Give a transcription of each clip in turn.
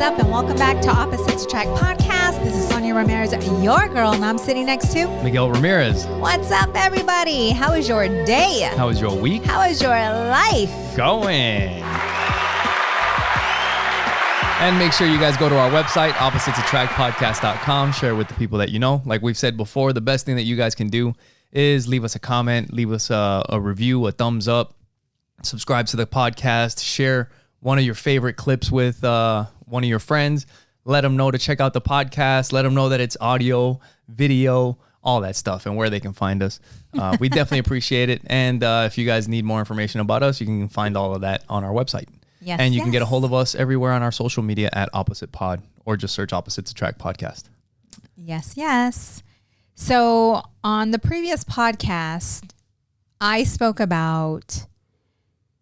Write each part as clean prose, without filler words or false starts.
up, and welcome back to Opposites Attract Podcast. This is Sonja Ramirez, your girl, and I'm sitting next to Miguel Ramirez. What's up, everybody? How was your day? How was your week? How was your life? Going. And make sure you guys go to our website, oppositesattractpodcast.com. Share with the people that you know. Like we've said before, the best thing that you guys can do is leave us a comment, leave us a review, a thumbs up, subscribe to the podcast, share one of your favorite clips with one of your friends. Let them know to check out the podcast. Let them know that it's audio, video, all that stuff, and where they can find us. We definitely appreciate it. And if you guys need more information about us, you can find all of that on our website. Yes, and you can get a hold of us everywhere on our social media at Opposite Pod, or just search Opposites Attract Podcast. Yes, yes. So on the previous podcast, I spoke about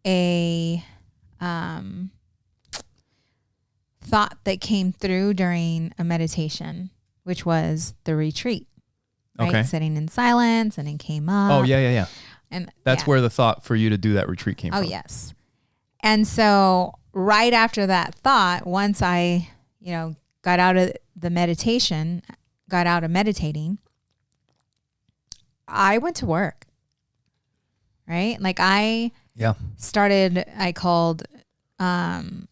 a thought that came through during a meditation, which was the retreat. Right? Okay. Sitting in silence, and it came up. Oh, yeah. And that's where the thought for you to do that retreat came from. Oh, yes. And so right after that thought, once I, got out of the meditation, got out of meditating, I went to work, right? Like I called, found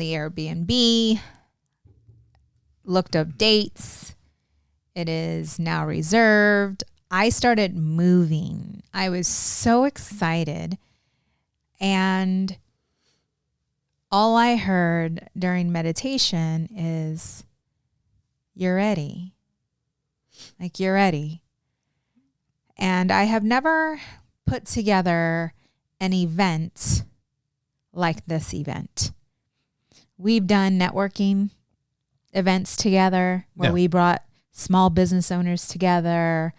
the Airbnb, looked up dates. It is now reserved. I started moving. I was so excited. And all I heard during meditation is, you're ready. Like, you're ready. And I have never put together an event like this event. We've done networking events together where we brought small business owners together.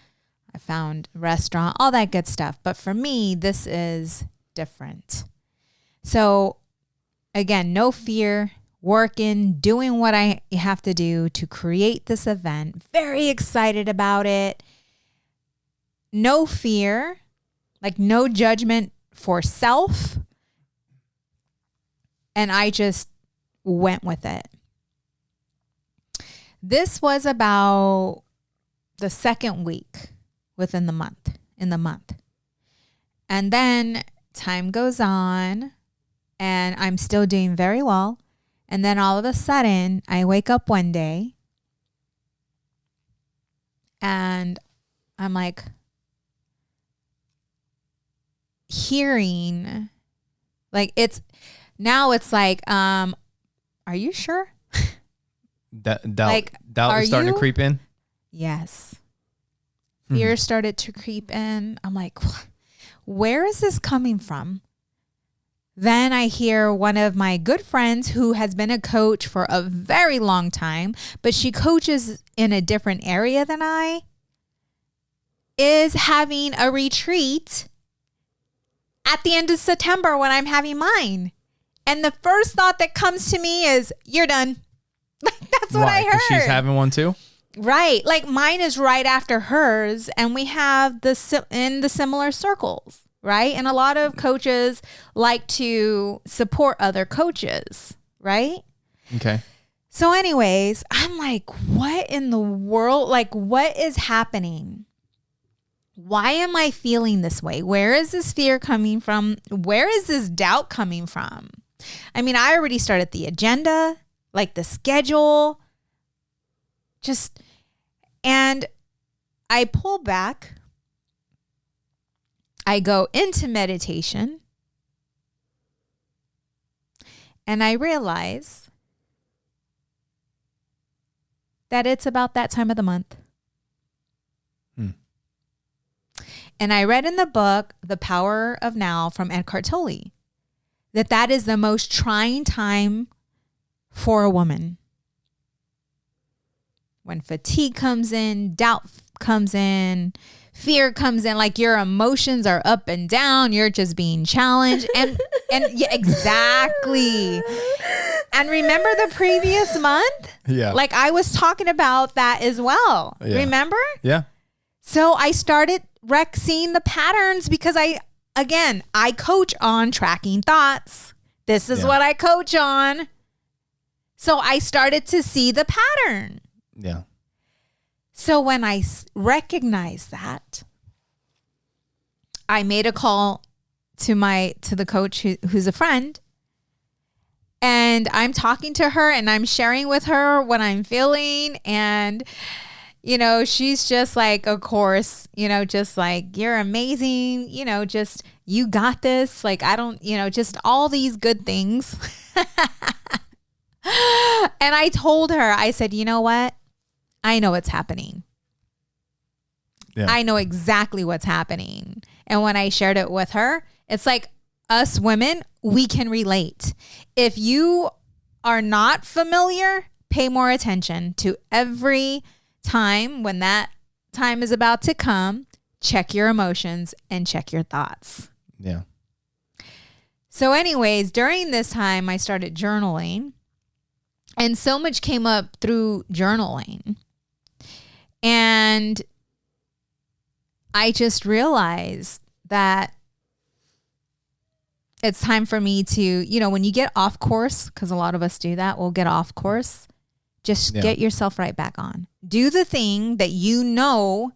I found a restaurant, all that good stuff. But for me, this is different. So again, no fear, working, doing what I have to do to create this event. Very excited about it. No fear, like no judgment for self. And I just went with it. This was about the second week in the month. And then time goes on and I'm still doing very well. And then all of a sudden I wake up one day and I'm like hearing, like it's like, are you sure? Doubt is starting to creep in? Yes. Fear started to creep in. I'm like, where is this coming from? Then I hear one of my good friends who has been a coach for a very long time, but she coaches in a different area than I, is having a retreat at the end of September when I'm having mine. And the first thought that comes to me is, you're done. Like, that's what I heard. 'Cause she's having one too? Right. Like mine is right after hers, and we have in the similar circles, right? And a lot of coaches like to support other coaches, right? Okay. So anyways, I'm like, what in the world? Like, what is happening? Why am I feeling this way? Where is this fear coming from? Where is this doubt coming from? I mean, I already started the agenda, like the schedule, and I pull back. I go into meditation and I realize that it's about that time of the month. And I read in the book, The Power of Now from Eckhart Tolle, that is the most trying time for a woman. When fatigue comes in, doubt comes in, fear comes in, like your emotions are up and down, you're just being challenged. And yeah, exactly. And remember the previous month? Yeah. Like I was talking about that as well. Yeah. Remember? Yeah. So I started seeing the patterns because I coach on tracking thoughts. This is what I coach on. So I started to see the pattern. Yeah. So when I recognized that, I made a call to the coach who's a friend, and I'm talking to her and I'm sharing with her what I'm feeling. And, she's just like, of course, just like, you're amazing, just, you got this. Like, I don't, just all these good things. And I told her, I said, you know what? I know what's happening. Yeah. I know exactly what's happening. And when I shared it with her, it's like us women, we can relate. If you are not familiar, pay more attention to every time when that time is about to come. Check your emotions and check your thoughts. Yeah. So anyways, during this time, I started journaling. And so much came up through journaling. And I just realized that it's time for me to, when you get off course, because a lot of us do that, we'll get off course, just get yourself right back on. Do the thing that you know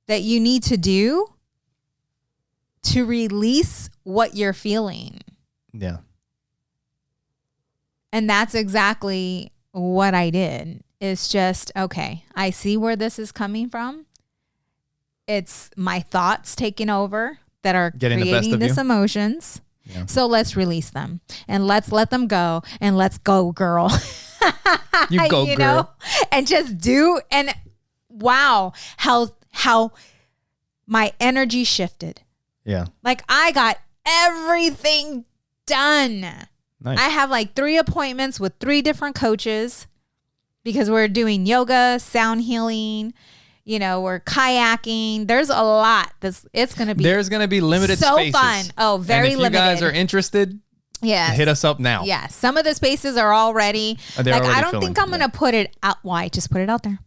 that you need to do to release what you're feeling. Yeah. And that's exactly what I did. It's just, okay, I see where this is coming from. It's my thoughts taking over that are creating these emotions. Yeah. So let's release them and let's let them go and let's go, girl. You go, girl. And just do. And wow, how my energy shifted. Yeah. Like I got everything done. Nice. I have like 3 appointments with 3 different coaches because we're doing yoga, sound healing, we're kayaking. There's a lot. There's going to be limited spaces. So fun. Oh, very limited. And if you guys are interested, hit us up now. Yeah. Some of the spaces are already, I don't think I'm going to put it out. Well, I just put it out there.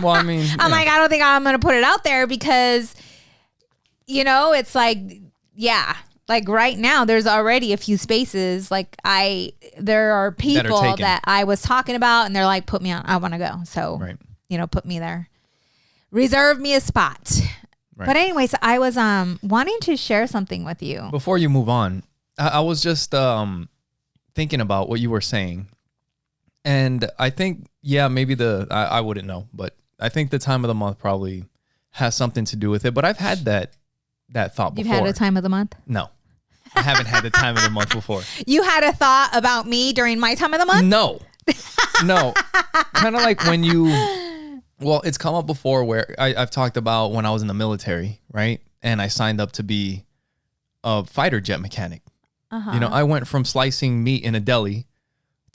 Well, I mean, I'm like, I don't think I'm going to put it out there because, it's like, yeah. Like right now, there's already a few spaces. Like there are people that I was talking about and they're like, put me on, I want to go. So, put me there. Reserve me a spot. Right. But anyways, I was wanting to share something with you. Before you move on, I was just thinking about what you were saying. And I think, maybe I wouldn't know, but I think the time of the month probably has something to do with it. But I've had that thought before. You've had a time of the month? No. I haven't had the time of the month before. You had a thought about me during my time of the month? No. Kind of like when it's come up before where I've talked about when I was in the military, right? And I signed up to be a fighter jet mechanic. Uh-huh. I went from slicing meat in a deli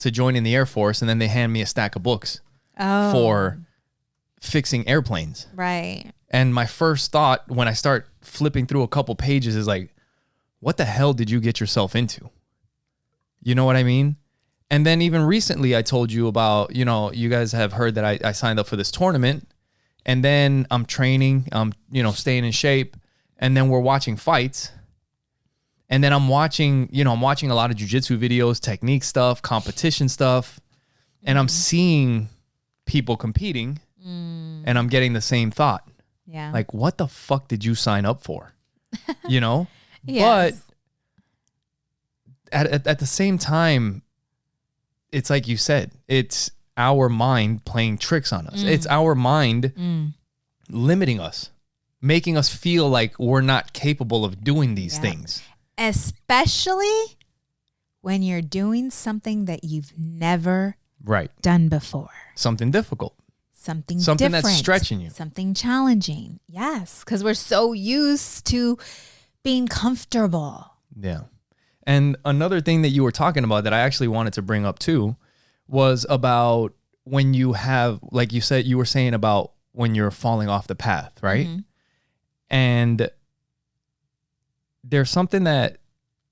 to joining the Air Force, and then they hand me a stack of books for fixing airplanes. Right. And my first thought when I start flipping through a couple pages is like, what the hell did you get yourself into? You know what I mean? And then even recently I told you about, you guys have heard that I signed up for this tournament, and then I'm training, I'm, staying in shape, and then we're watching fights. And then I'm watching a lot of jiu-jitsu videos, technique stuff, competition stuff, and I'm seeing people competing and I'm getting the same thought. Yeah. Like, what the fuck did you sign up for? Yes. But at the same time, it's like you said, it's our mind playing tricks on us. It's our mind limiting us, making us feel like we're not capable of doing these things. Especially when you're doing something that you've never done before. Something difficult. Something different, that's stretching you. Something challenging. Yes, because we're so used to being comfortable. Yeah. And another thing that you were talking about that I actually wanted to bring up too was about when you have, like you said, you were saying about when you're falling off the path, right? Mm-hmm. And there's something that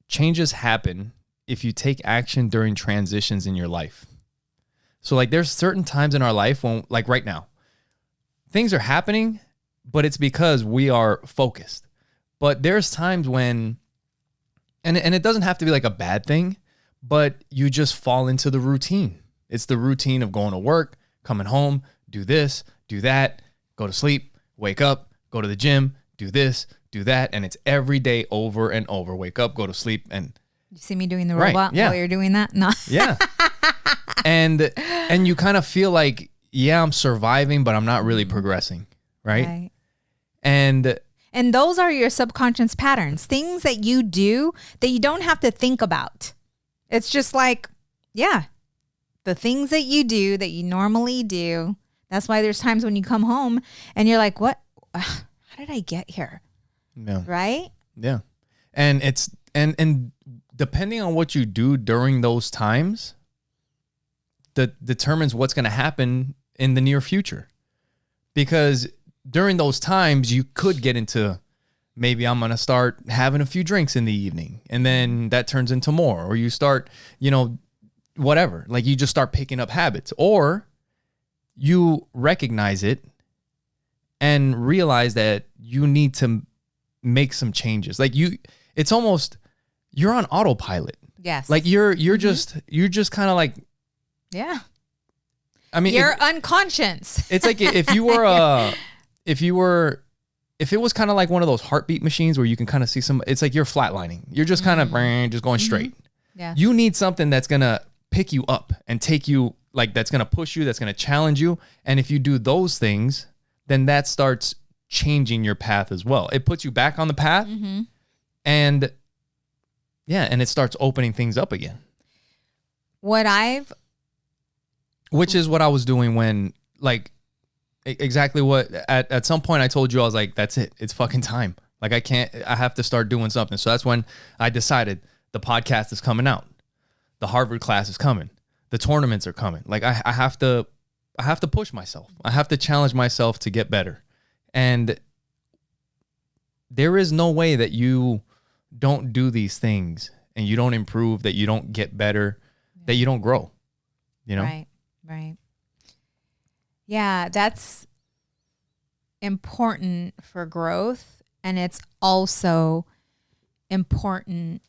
changes happen if you take action during transitions in your life. So like there's certain times in our life when, like right now, things are happening, but it's because we are focused. But there's times when, and it doesn't have to be like a bad thing, but you just fall into the routine. It's the routine of going to work, coming home, do this, do that, go to sleep, wake up, go to the gym, do this, do that. And it's every day over and over. Wake up, go to sleep. And you see me doing the robot while you're doing that? No. Yeah. And you kind of feel like, yeah, I'm surviving, but I'm not really progressing. Right. And those are your subconscious patterns, things that you do that you don't have to think about. It's just like, yeah, the things that you do that you normally do. That's why there's times when you come home and you're like, what? How did I get here? Yeah. Right? Yeah. And it's, and depending on what you do during those times, that determines what's going to happen in the near future. Because during those times, you could get into, maybe I'm going to start having a few drinks in the evening, and then that turns into more, or you start, whatever, like you just start picking up habits, or you recognize it and realize that you need to make some changes. Like it's almost, you're on autopilot. Yes. Like you're just kind of like, yeah. I mean, you're unconscious. It's like if it was kind of like one of those heartbeat machines where you can kind of see it's like you're flatlining. You're just kind of just going straight. Yeah. You need something that's going to pick you up and take you, like that's going to push you, that's going to challenge you. And if you do those things, then that starts changing your path as well. It puts you back on the path, and it starts opening things up again. Which is what I was doing when, like, exactly what, at some point I told you, I was like, that's it. It's fucking time. Like I have to start doing something. So that's when I decided the podcast is coming out. The Harvard class is coming. The tournaments are coming. Like I have to push myself. I have to challenge myself to get better. And there is no way that you don't do these things and you don't improve, that you don't get better, that you don't grow, Right. Yeah, that's important for growth, and it's also important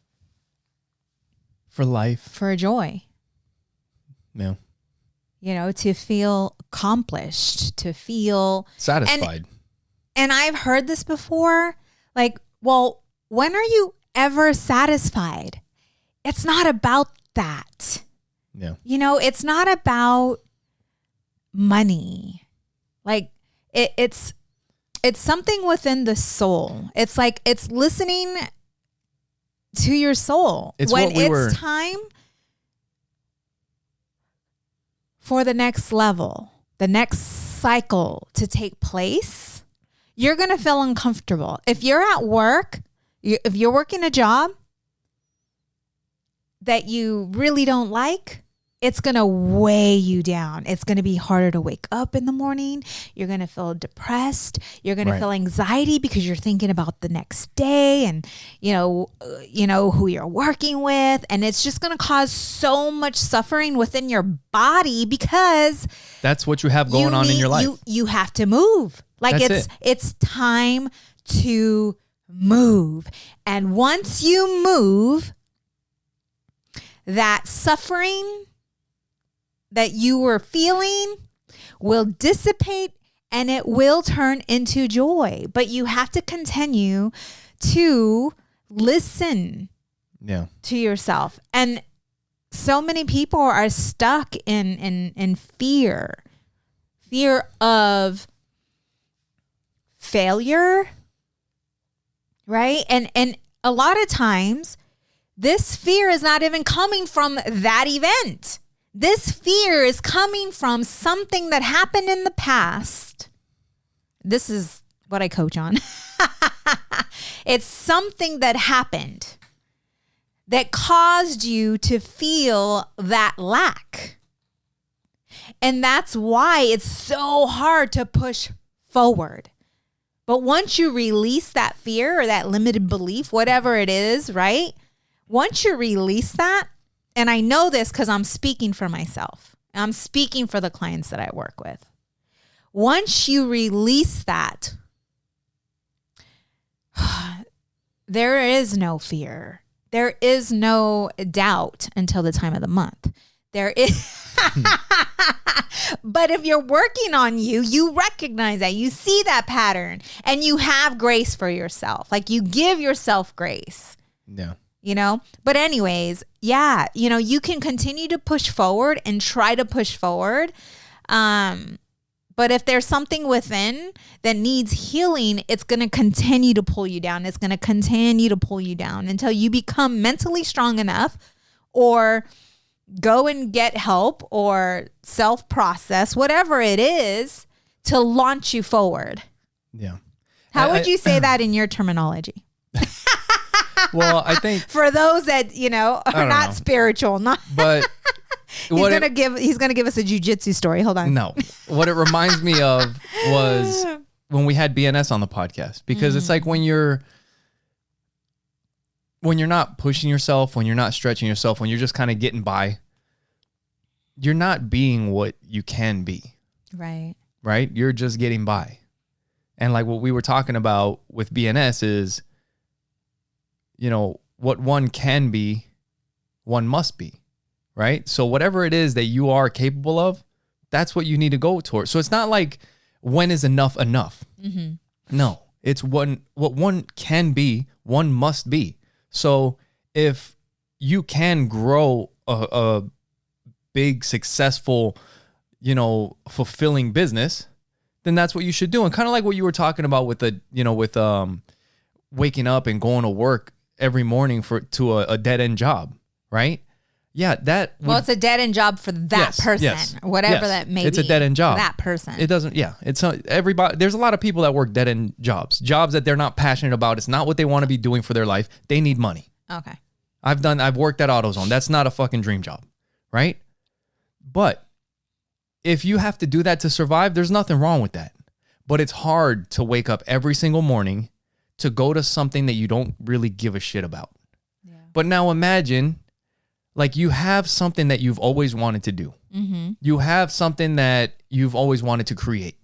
for life, for joy. Yeah. To feel accomplished, to feel satisfied. And I've heard this before, like, well, when are you ever satisfied? It's not about that. Yeah. It's not about money. Like it's something within the soul. It's like, it's listening to your soul. It's when it's time for the next level, the next cycle to take place, you're going to feel uncomfortable. If you're at work, if you're working a job that you really don't like, it's going to weigh you down. It's going to be harder to wake up in the morning. You're going to feel depressed. You're going to feel anxiety because you're thinking about the next day and, who you're working with. And it's just going to cause so much suffering within your body because that's what you have going on in your life. You have to move. Like it's time to move. And once you move, that suffering that you were feeling will dissipate and it will turn into joy. But you have to continue to listen to yourself. And so many people are stuck in fear of failure, right? And a lot of times this fear is not even coming from that event. This fear is coming from something that happened in the past. This is what I coach on. It's something that happened that caused you to feel that lack. And that's why it's so hard to push forward. But once you release that fear or that limited belief, whatever it is, right? Once you release that, and I know this because I'm speaking for myself. I'm speaking for the clients that I work with. Once you release that, there is no fear. there is no doubt until the time of the month. There is. But if you're working on you recognize that, you see that pattern, and you have grace for yourself. Like, you give yourself grace. Yeah. You know? But anyways, yeah, you know, you can continue to push forward and try to push forward. But if there's something within that needs healing, it's going to continue to pull you down. It's going to continue to pull you down until you become mentally strong enough, or go and get help, or self-process, whatever it is, to launch you forward. Yeah. How would you say that in your terminology? Well, I think for those that, you know, are not spiritual, but he's gonna give us a jujitsu story. Hold on. No, what it reminds me of was when we had BNS on the podcast, because it's like when you're not pushing yourself, when you're not stretching yourself, when you're just kind of getting by, you're not being what you can be. Right. Right? You're just getting by. And like what we were talking about with BNS is, you know, what one can be, one must be. Right? So whatever it is that you are capable of, that's what you need to go towards. So it's not like, when is enough enough? Mm-hmm. No, it's what one can be, one must be. So if you can grow a big, successful, you know, fulfilling business, then that's what you should do. And kind of like what you were talking about with waking up and going to work every morning to a dead end job, right? Yeah, it's a dead end job for that person, whatever that may be. It's a dead end job. That person. It doesn't. Yeah, it's everybody. There's a lot of people that work dead end jobs that they're not passionate about. It's not what they want to be doing for their life. They need money. Okay. I've worked at AutoZone. That's not a fucking dream job, right? But if you have to do that to survive, there's nothing wrong with that. But it's hard to wake up every single morning to go to something that you don't really give a shit about. Yeah. But now imagine, like, you have something that you've always wanted to do. Mm-hmm. You have something that you've always wanted to create.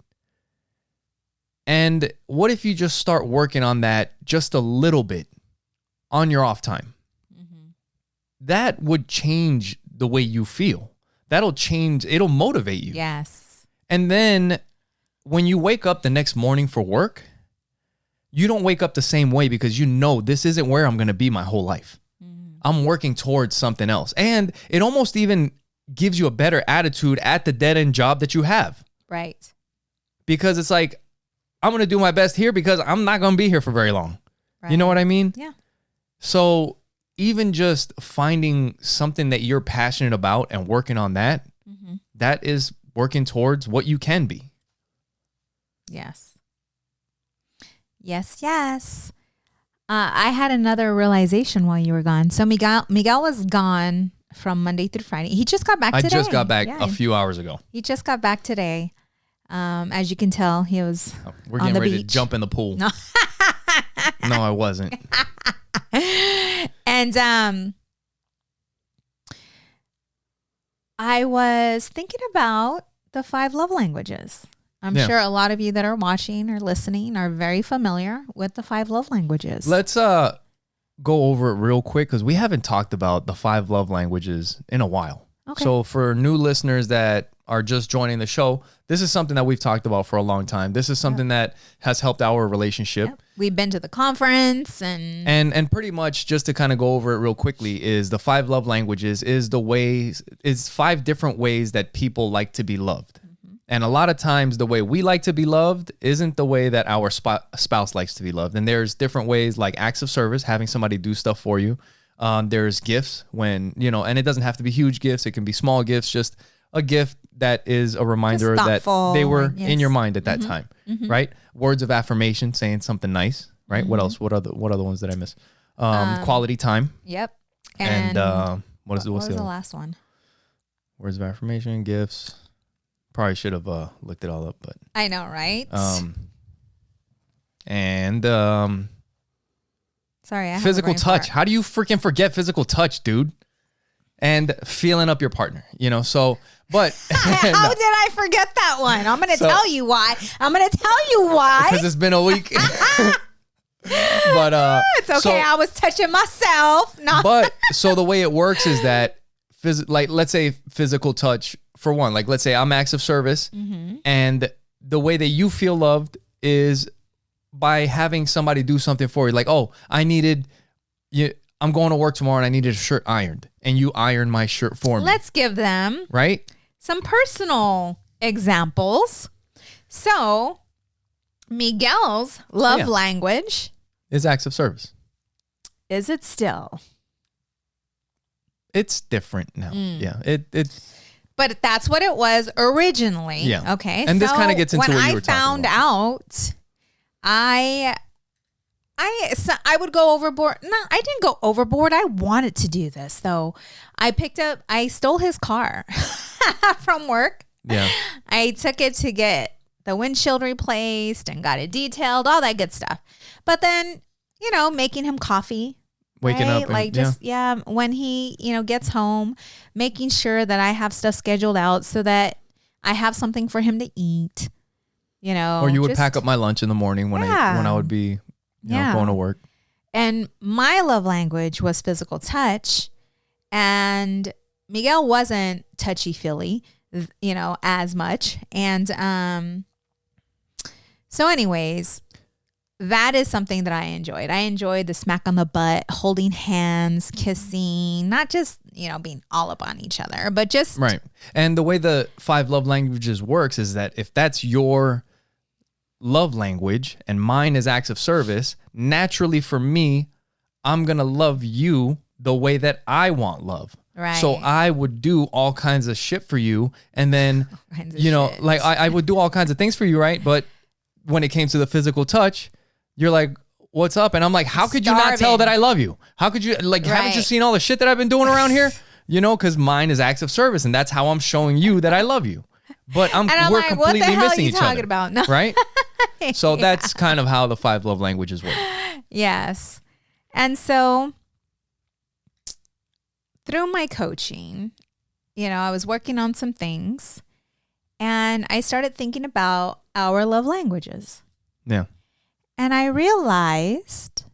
And what if you just start working on that just a little bit on your off time? Mm-hmm. That would change the way you feel. It'll motivate you. Yes. And then when you wake up the next morning for work, you don't wake up the same way, because you know this isn't where I'm going to be my whole life. I'm working towards something else. And it almost even gives you a better attitude at the dead end job that you have. Right. Because it's like, I'm going to do my best here because I'm not going to be here for very long. Right. You know what I mean? Yeah. So even just finding something that you're passionate about and working on that, that is working towards what you can be. Yes. Yes, yes. I had another realization while you were gone. So Miguel was gone from Monday through Friday. He just got back today. I just got back a few hours ago. He just got back today. As you can tell, he was We're getting ready to jump in the pool. No, no, I wasn't. And I was thinking about the 5 love languages. I'm sure a lot of you that are watching or listening are very familiar with the 5 love languages. Let's go over it real quick, because we haven't talked about the 5 love languages in a while. Okay. So for new listeners that are just joining the show, this is something that we've talked about for a long time. This is something that has helped our relationship. Yep. We've been to the conference and pretty much, just to kind of go over it real quickly, is the 5 love languages is 5 different ways that people like to be loved. And a lot of times the way we like to be loved isn't the way that our spouse likes to be loved. And there's different ways, like acts of service, having somebody do stuff for you. There's gifts, when, you know, and it doesn't have to be huge gifts. It can be small gifts, just a gift that is a reminder that they were in your mind at that time, right? Words of affirmation, saying something nice, right? What else? What other ones did I miss? Quality time. Yep. And what's the last one? Words of affirmation, gifts. Probably should have looked it all up, but I know, right? Sorry, physical touch. How do you freaking forget physical touch, dude? And feeling up your partner, you know. So, but how did I forget that one? I'm going to tell you why. Because it's been a week. But It's okay. so- I was touching myself. No. But so the way it works is that like let's say physical touch for one, like let's say I'm acts of service, and the way that you feel loved is by having somebody do something for you. Like, oh, I'm going to work tomorrow and I needed a shirt ironed, and you iron my shirt for me. Let's give them Right? some personal examples. So, Miguel's love language, It's acts of service. is it still? It's different now. Yeah. It But that's what it was originally. Yeah. Okay. And this kinda gets into when what you I were talking found about. out, I would go overboard. No, I didn't go overboard. I wanted to do this though. I stole his car from work. yeah. I took it to get the windshield replaced and got it detailed, all that good stuff. But then, making him coffee. Waking right? up and, When he, gets home, making sure that I have stuff scheduled out so that I have something for him to eat. Or you would pack up my lunch in the morning when I would be going to work. And my love language was physical touch, and Miguel wasn't touchy-feely, as much. And so anyways, that is something that I enjoyed. I enjoyed the smack on the butt, holding hands, kissing, not just, being all up on each other, but just Right. And the way the 5 love languages works is that if that's your love language and mine is acts of service, naturally for me, I'm going to love you the way that I want love. Right. So I would do all kinds of shit for you. And then, kinds of shit. like I would do all kinds of things for you, right? But when it came to the physical touch, you're like, what's up? And I'm like, how could you not tell Starving. that I love you? How could you, haven't you Right. seen all the shit that I've been doing around here? Because mine is acts of service, and that's how I'm showing you that I love you. But And I'm we're like, completely what the hell are missing you each talking other, about? No. right? So that's kind of how the 5 love languages work. Yes. And so through my coaching, I was working on some things, and I started thinking about our love languages. Yeah. And I realized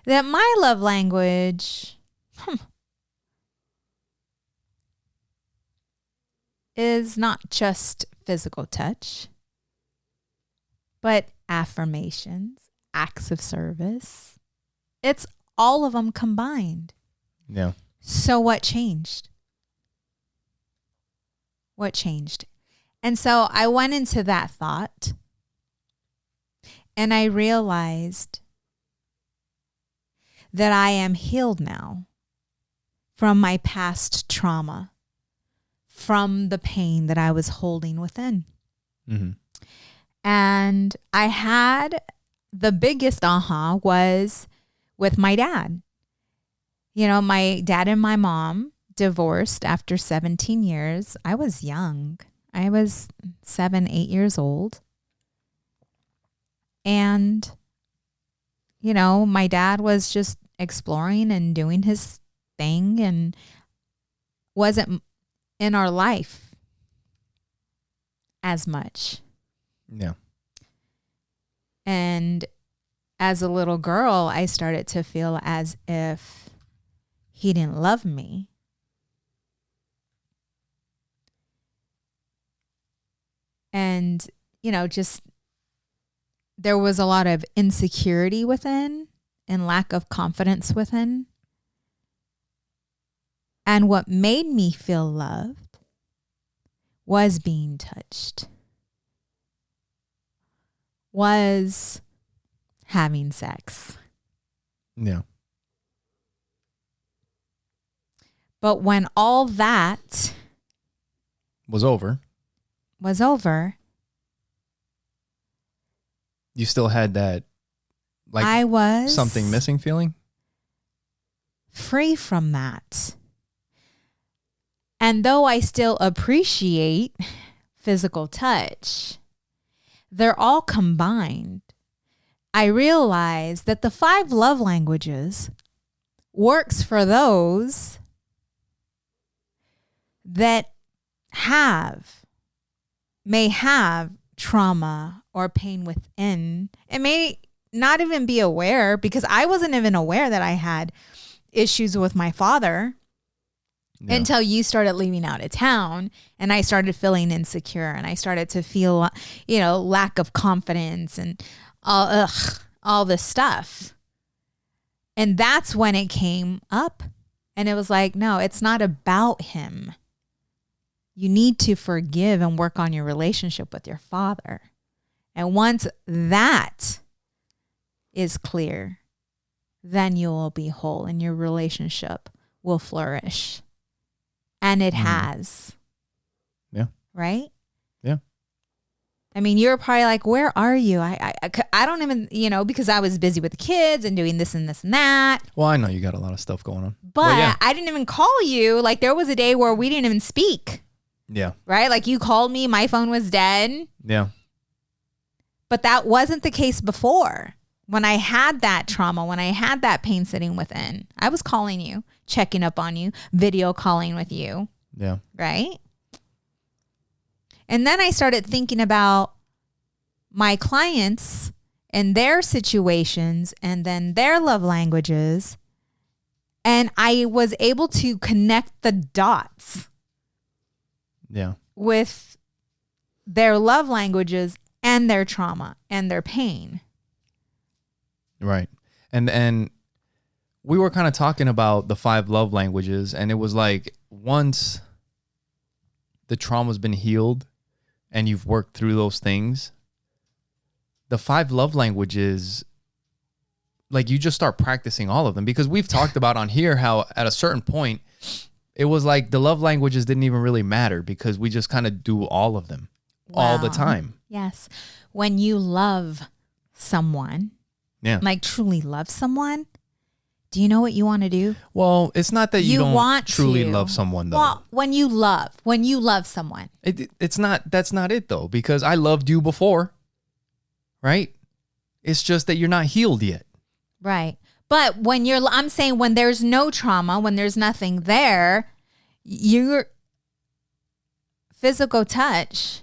that my love language is not just physical touch, but affirmations, acts of service. It's all of them combined. Yeah. So what changed? What changed? And so I went into that thought, and I realized that I am healed now from my past trauma, from the pain that I was holding within. Mm-hmm. And I had the biggest aha was with my dad. My dad and my mom divorced after 17 years. I was young. I was 7, 8 years old. And, my dad was just exploring and doing his thing and wasn't in our life as much. Yeah. And as a little girl, I started to feel as if he didn't love me. And, just there was a lot of insecurity within and lack of confidence within. And what made me feel loved was being touched, was having sex. Yeah. But when all that Was over. was over, You still had that, like, I was something missing feeling? free from that. And though I still appreciate physical touch, they're all combined. I realize that the 5 love languages works for those that may have trauma or pain within. It may not even be aware, because I wasn't even aware that I had issues with my father until you started leaving out of town, and I started feeling insecure, and I started to feel, lack of confidence and all this stuff. And that's when it came up, and it was like, no, it's not about him. You need to forgive and work on your relationship with your father. And once that is clear, then you will be whole and your relationship will flourish. And it has. Yeah. Right? Yeah. I mean, you're probably like, where are you? I don't even, because I was busy with the kids and doing this and this and that. Well, I know you got a lot of stuff going on. But I didn't even call you. Like, there was a day where we didn't even speak. Yeah. Right? Like, you called me, my phone was dead. Yeah. But that wasn't the case before. When I had that trauma, when I had that pain sitting within, I was calling you, checking up on you, video calling with you. Yeah. Right? And then I started thinking about my clients and their situations and then their love languages. And I was able to connect the dots. Yeah. With their love languages and their trauma and their pain. Right. And we were kind of talking about the 5 love languages, and it was like, once the trauma's been healed and you've worked through those things, the 5 love languages, like, you just start practicing all of them, because we've talked about on here how at a certain point it was like the love languages didn't even really matter, because we just kind of do all of them all the time. Yes. When you love someone, like truly love someone, do you know what you want to do? Well, it's not that you don't want truly to. love someone, though. Well, when you love someone. That's not it, though, because I loved you before, right? It's just that you're not healed yet. Right. But I'm saying when there's no trauma, when there's nothing there, your physical touch,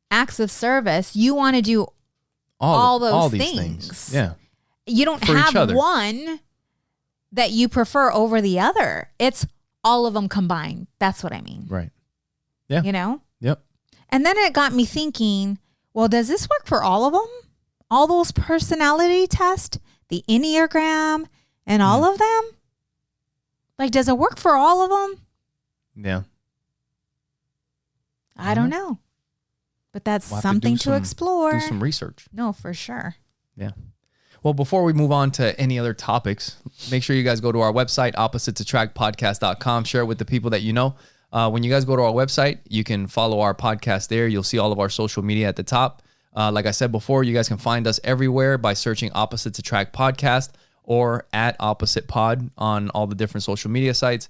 acts of service, you want to do all those things. Yeah. You don't have one that you prefer over the other. It's all of them combined. That's what I mean. Right. Yeah. Yep. And then it got me thinking, well, does this work for all of them? All those personality tests, the Enneagram, and all of them? Like, does it work for all of them? Yeah. I don't know. But that's something to explore. Do some research. No, for sure. Yeah. Well, before we move on to any other topics, make sure you guys go to our website, oppositesattractpodcast.com. Share it with the people that you know. When you guys go to our website, you can follow our podcast there. You'll see all of our social media at the top. Like I said before, you guys can find us everywhere by searching Opposites Attract Podcast or at Opposite Pod on all the different social media sites.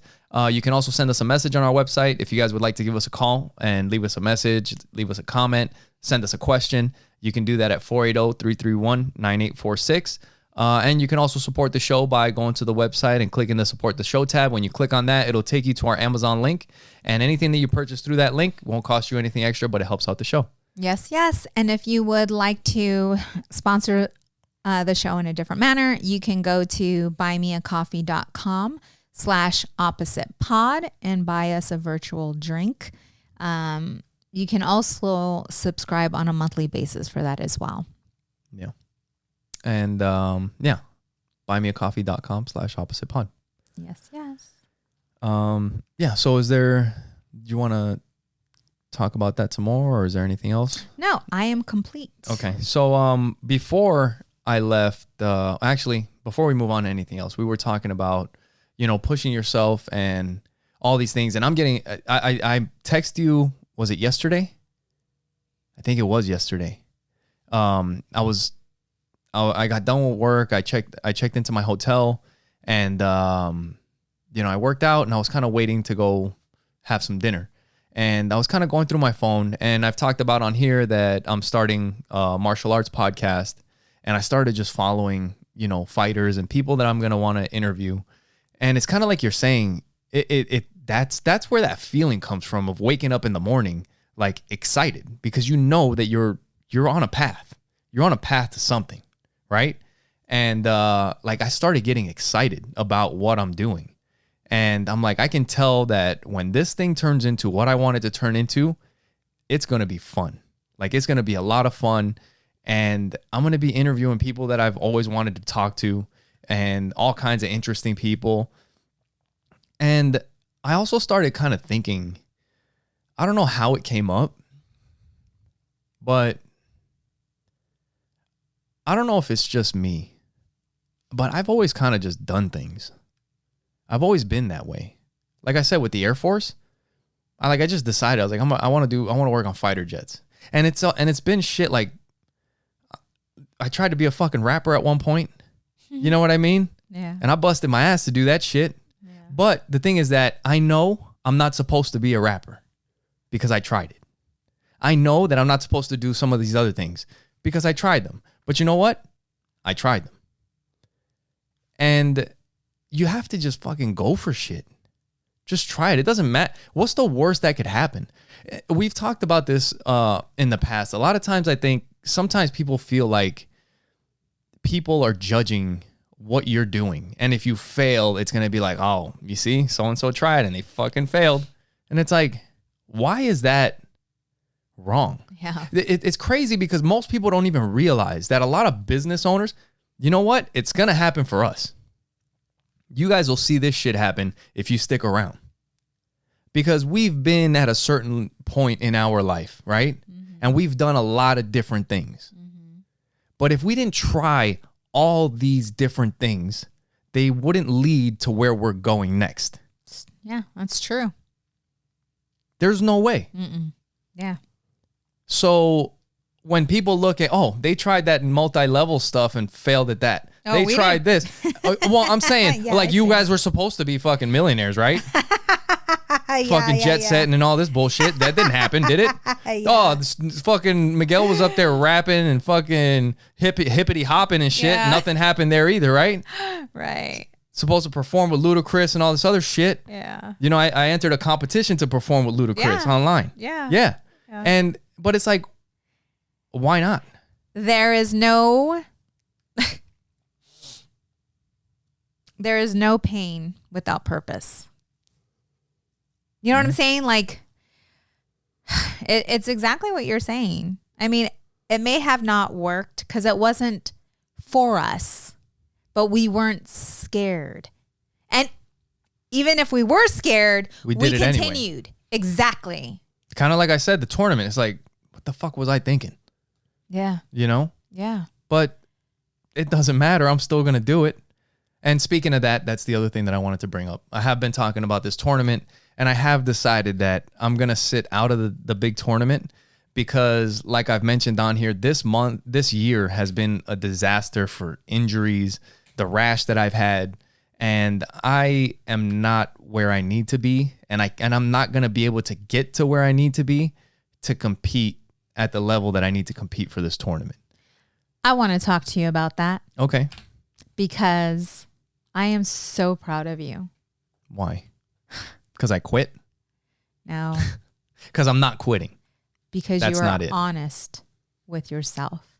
You can also send us a message on our website if you guys would like to give us a call and leave us a message, leave us a comment, send us a question. You can do that at 480-331-9846. And you can also support the show by going to the website and clicking the Support the Show tab. When you click on that, it'll take you to our Amazon link. And anything that you purchase through that link won't cost you anything extra, but it helps out the show. Yes, yes. And if you would like to sponsor the show in a different manner, you can go to buymeacoffee.com/oppositepod and buy us a virtual drink. You can also subscribe on a monthly basis for that as well. Yeah. And buymeacoffee.com/oppositepod. Yes, yes. Yeah. So do you want to talk about that some more, or is there anything else? No, I am complete. Okay. So before I left, before we move on to anything else, we were talking about, pushing yourself and all these things. And I text you, was it yesterday? I think it was yesterday. I got done with work. I checked into my hotel, and I worked out, and I was kind of waiting to go have some dinner. And I was kind of going through my phone, and I've talked about on here that I'm starting a martial arts podcast, and I started just following, fighters and people that I'm going to want to interview. And it's kind of like you're saying, that's where that feeling comes from, of waking up in the morning, like, excited, because you know that you're on a path. You're on a path to something, right? And like I started getting excited about what I'm doing. And I'm like, I can tell that when this thing turns into what I want it to turn into, it's going to be fun. Like it's going to be a lot of fun. And I'm going to be interviewing people that I've always wanted to talk to and all kinds of interesting people. And I also started kind of thinking, I don't know how it came up, but I don't know if it's just me, but I've always kind of just done things. I've always been that way. Like I said, with the Air Force, I just decided, I was like, I want to work on fighter jets. And it's been shit. Like I tried to be a fucking rapper at one point. You know what I mean? Yeah. And I busted my ass to do that shit. Yeah. But the thing is that I know I'm not supposed to be a rapper because I tried it. I know that I'm not supposed to do some of these other things because I tried them. But you know what? I tried them. And you have to just fucking go for shit. Just try it. It doesn't matter. What's the worst that could happen? We've talked about this in the past. A lot of times I think sometimes people feel like people are judging what you're doing. And if you fail, it's going to be like, oh, you see, so-and-so tried and they fucking failed. And it's like, why is that wrong? Yeah. It's crazy because most people don't even realize that a lot of business owners, you know what? It's going to happen for us. You guys will see this shit happen if you stick around. Because we've been at a certain point in our life, right? Mm-hmm. And we've done a lot of different things. Mm-hmm. But if we didn't try all these different things, they wouldn't lead to where we're going next. Yeah, that's true. There's no way. Mm-mm. Yeah. So when people look at, oh, they tried that multi-level stuff and failed at that. Oh, they tried this. Well, I'm saying, yeah, like, you guys were supposed to be fucking millionaires, right? Fucking jet setting and all this bullshit. That didn't happen, did it? Yeah. Oh, this fucking Miguel was up there rapping and fucking hippity hopping and shit. Yeah. Nothing happened there either, right? Right. Supposed to perform with Ludacris and all this other shit. Yeah. You know, I entered a competition to perform with Ludacris online. Yeah. Yeah. But it's like, why not? There is no pain without purpose. You know what I'm saying? Like, it's exactly what you're saying. I mean, it may have not worked because it wasn't for us, but we weren't scared. And even if we were scared, we continued. Anyway. Exactly. Kind of like I said, the tournament. It's like, what the fuck was I thinking? Yeah. You know? Yeah. But it doesn't matter. I'm still going to do it. And speaking of that, that's the other thing that I wanted to bring up. I have been talking about this tournament, and I have decided that I'm going to sit out of the big tournament because, like I've mentioned on here, this year has been a disaster for injuries, the rash that I've had, and I am not where I need to be, and I'm not going to be able to get to where I need to be to compete at the level that I need to compete for this tournament. I want to talk to you about that. Okay. Because I am so proud of you. Why? Because I quit? No. Because I'm not quitting. Because you are honest with yourself.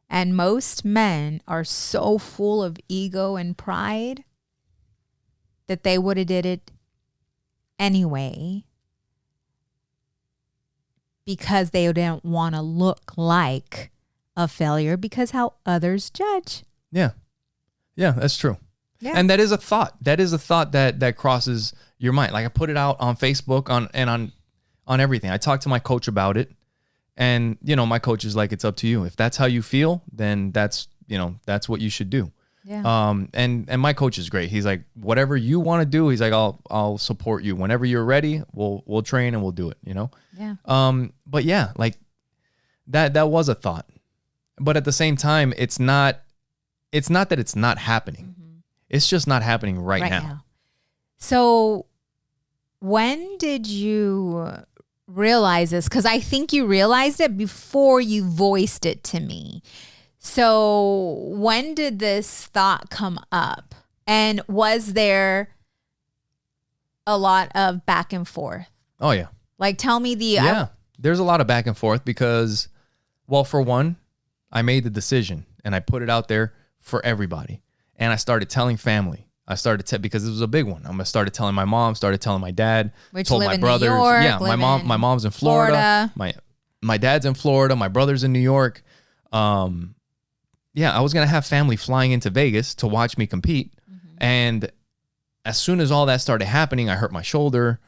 And most men are so full of ego and pride that they would have did it anyway because they didn't want to look like a failure because how others judge. Yeah. Yeah, that's true. Yeah. And that is a thought. That is a thought that crosses your mind. Like I put it out on Facebook on everything. I talked to my coach about it. And, you know, my coach is like, it's up to you. If that's how you feel, then that's what you should do. Yeah. And my coach is great. He's like, whatever you want to do, he's like, I'll support you. Whenever you're ready, we'll train and we'll do it, you know? Yeah. But yeah, like that was a thought. But at the same time, it's not that it's not happening. Mm-hmm. It's just not happening right now. So when did you realize this? Because I think you realized it before you voiced it to me. So when did this thought come up? And was there a lot of back and forth? Oh, yeah. Like, tell me there's a lot of back and forth because, well, for one, I made the decision and I put it out there for everybody. And I started telling family. I started to, because it was a big one. I started telling my mom, started telling my dad, Which told live my in brothers. New York, Yeah, my mom's in Florida. My dad's in Florida. My brother's in New York. Yeah, I was gonna have family flying into Vegas to watch me compete. And as soon as all that started happening, I hurt my shoulder.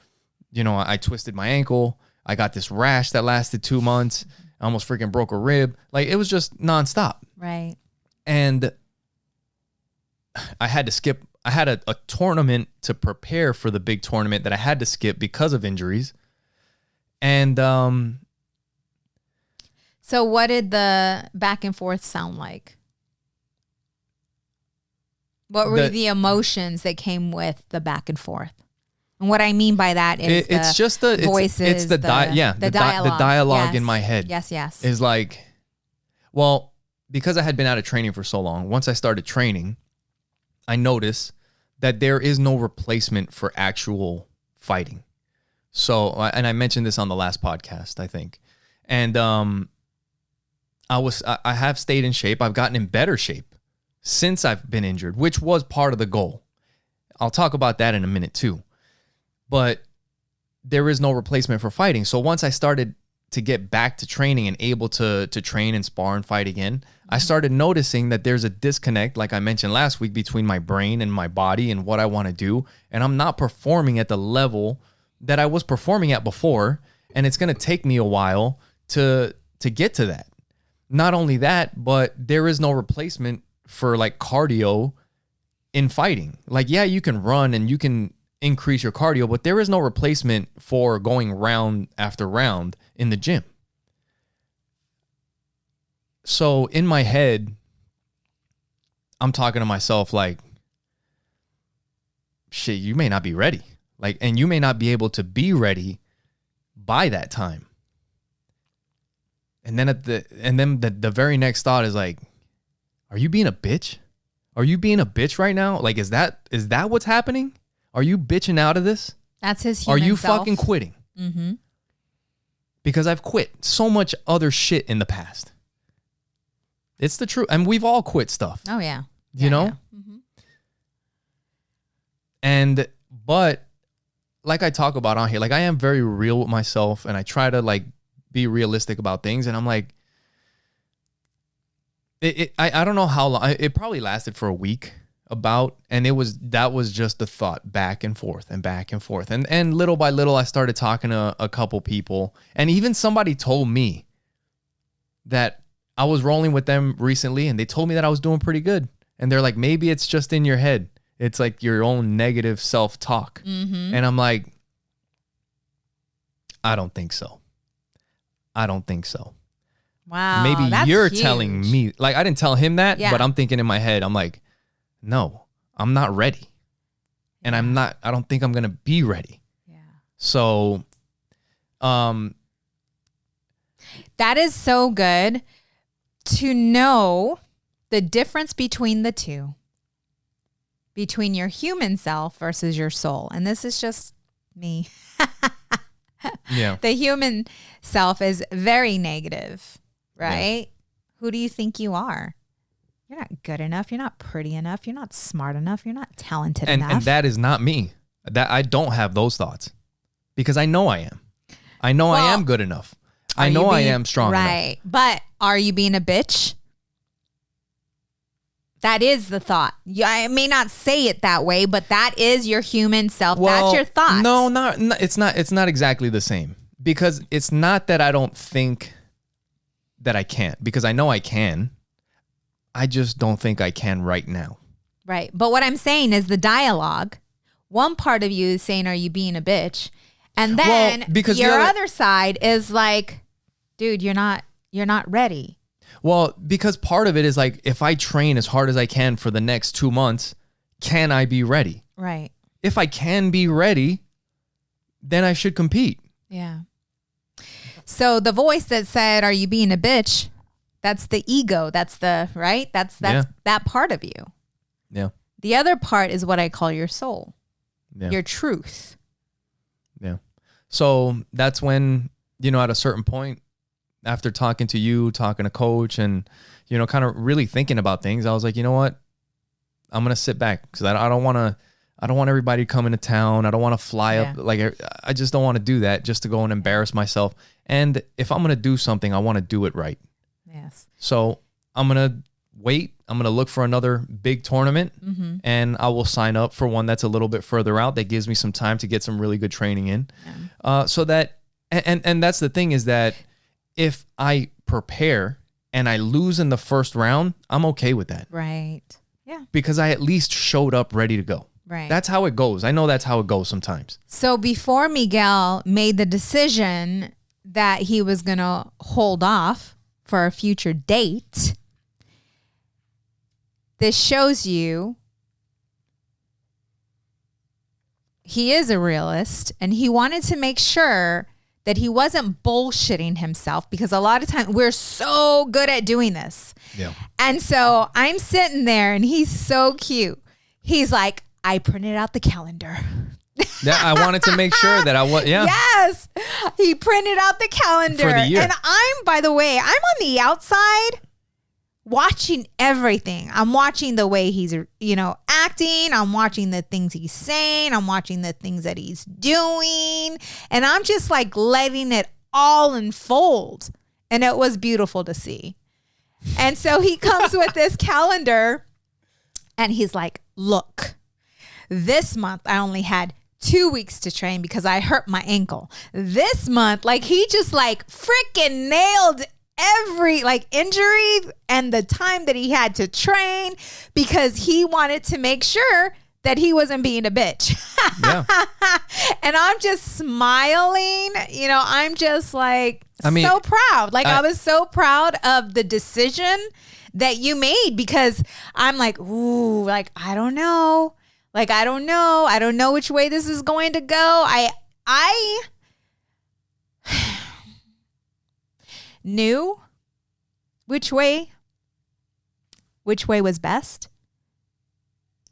You know, I twisted my ankle. I got this rash that lasted 2 months. I almost freaking broke a rib. Like, it was just nonstop. Right. And I had to skip. I had a tournament to prepare for the big tournament that I had to skip because of injuries. And so what did the back and forth sound like? What were the emotions that came with the back and forth? And what I mean by that is it's just the voices, it's the dialogue. The dialogue in my head. Yes. Is like, well, because I had been out of training for so long, once I started training, I noticed that there is no replacement for actual fighting. So, and I mentioned this on the last podcast, I think. And I have stayed in shape. I've gotten in better shape since I've been injured, which was part of the goal. I'll talk about that in a minute too. But there is no replacement for fighting. So once I started to get back to training and able to train and spar and fight again, I started noticing that there's a disconnect, like I mentioned last week, between my brain and my body and what I want to do. And I'm not performing at the level that I was performing at before. And it's going to take me a while to get to that. Not only that, but there is no replacement for like cardio in fighting. Like, yeah, you can run and you can increase your cardio, but there is no replacement for going round after round in the gym. So in my head, I'm talking to myself like, shit, you may not be ready. Like, and you may not be able to be ready by that time. And then the very next thought is like, are you being a bitch? Are you being a bitch right now? Like, is that what's happening? Are you bitching out of this? That's his human Are you self. fucking quitting? Mm-hmm. Because I've quit so much other shit in the past. It's the truth. And we've all quit stuff. Oh, yeah. You know? Yeah. Mm-hmm. But like I talk about on here, like I am very real with myself and I try to like be realistic about things. And I'm like, I don't know how long, it probably lasted for a week and that was just the thought back and forth. And little by little, I started talking to a couple people, and even somebody told me that I was rolling with them recently and they told me that I was doing pretty good. And they're like, maybe it's just in your head. It's like your own negative self-talk. Mm-hmm. And I'm like, I don't think so. Wow. Maybe that's you're huge. telling me, like, I didn't tell him that, Yeah. but I'm thinking in my head, I'm like, no, I'm not ready. And I don't think I'm going to be ready. Yeah. So, that is so good to know the difference between the two, between your human self versus your soul. And this is just me. yeah. The human self is very negative, right? Yeah. Who do you think you are? You're not good enough. You're not pretty enough. You're not smart enough. You're not talented enough. And that is not me. That I don't have those thoughts because I know I am. I know I am good enough. I know I am strong enough. Right. But are you being a bitch? That is the thought. I may not say it that way, but that is your human self. Well, that's your thought. No, it's not. It's not exactly the same because it's not that I don't think that I can't, because I know I can. I just don't think I can right now. Right. But what I'm saying is the dialogue. One part of you is saying, "Are you being a bitch?" And then because your other side is like, "Dude, you're not ready." Well, because part of it is like, if I train as hard as I can for the next 2 months, can I be ready? Right. If I can be ready, then I should compete. Yeah. So the voice that said, "Are you being a bitch?" That's the ego. That's the, right? That's that part of you. Yeah. The other part is what I call your soul. Yeah. Your truth. Yeah. So that's when, at a certain point, after talking to you, talking to coach, and, you know, kind of really thinking about things, I was like, you know what? I'm going to sit back because I don't want everybody to come into town. I don't want to fly up. Like, I just don't want to do that just to go and embarrass myself. And if I'm going to do something, I want to do it right. Yes. So I'm going to wait. I'm going to look for another big tournament, and I will sign up for one that's a little bit further out that gives me some time to get some really good training in. So that, and that's the thing, is that if I prepare and I lose in the first round, I'm okay with that. Right. Yeah. Because I at least showed up ready to go. Right. That's how it goes. I know that's how it goes sometimes. So before Miguel made the decision that he was going to hold off for a future date, this shows you he is a realist, and he wanted to make sure that he wasn't bullshitting himself, because a lot of times we're so good at doing this. Yeah. And so I'm sitting there, and he's so cute. He's like, I printed out the calendar. Yeah, I wanted to make sure that I was, yeah. Yes. He printed out the calendar. For the year. And by the way, I'm on the outside watching everything. I'm watching the way he's, acting. I'm watching the things he's saying. I'm watching the things that he's doing. And I'm just like letting it all unfold. And it was beautiful to see. And so he comes with this calendar, and he's like, look, this month I only had 2 weeks to train because I hurt my ankle. This month, like, he just like freaking nailed every like injury and the time that he had to train, because he wanted to make sure that he wasn't being a bitch. Yeah. And I'm just smiling, I'm just like, so proud. Like, I was so proud of the decision that you made, because I'm like, ooh, like, I don't know. Like, I don't know. I don't know which way this is going to go. I knew which way was best,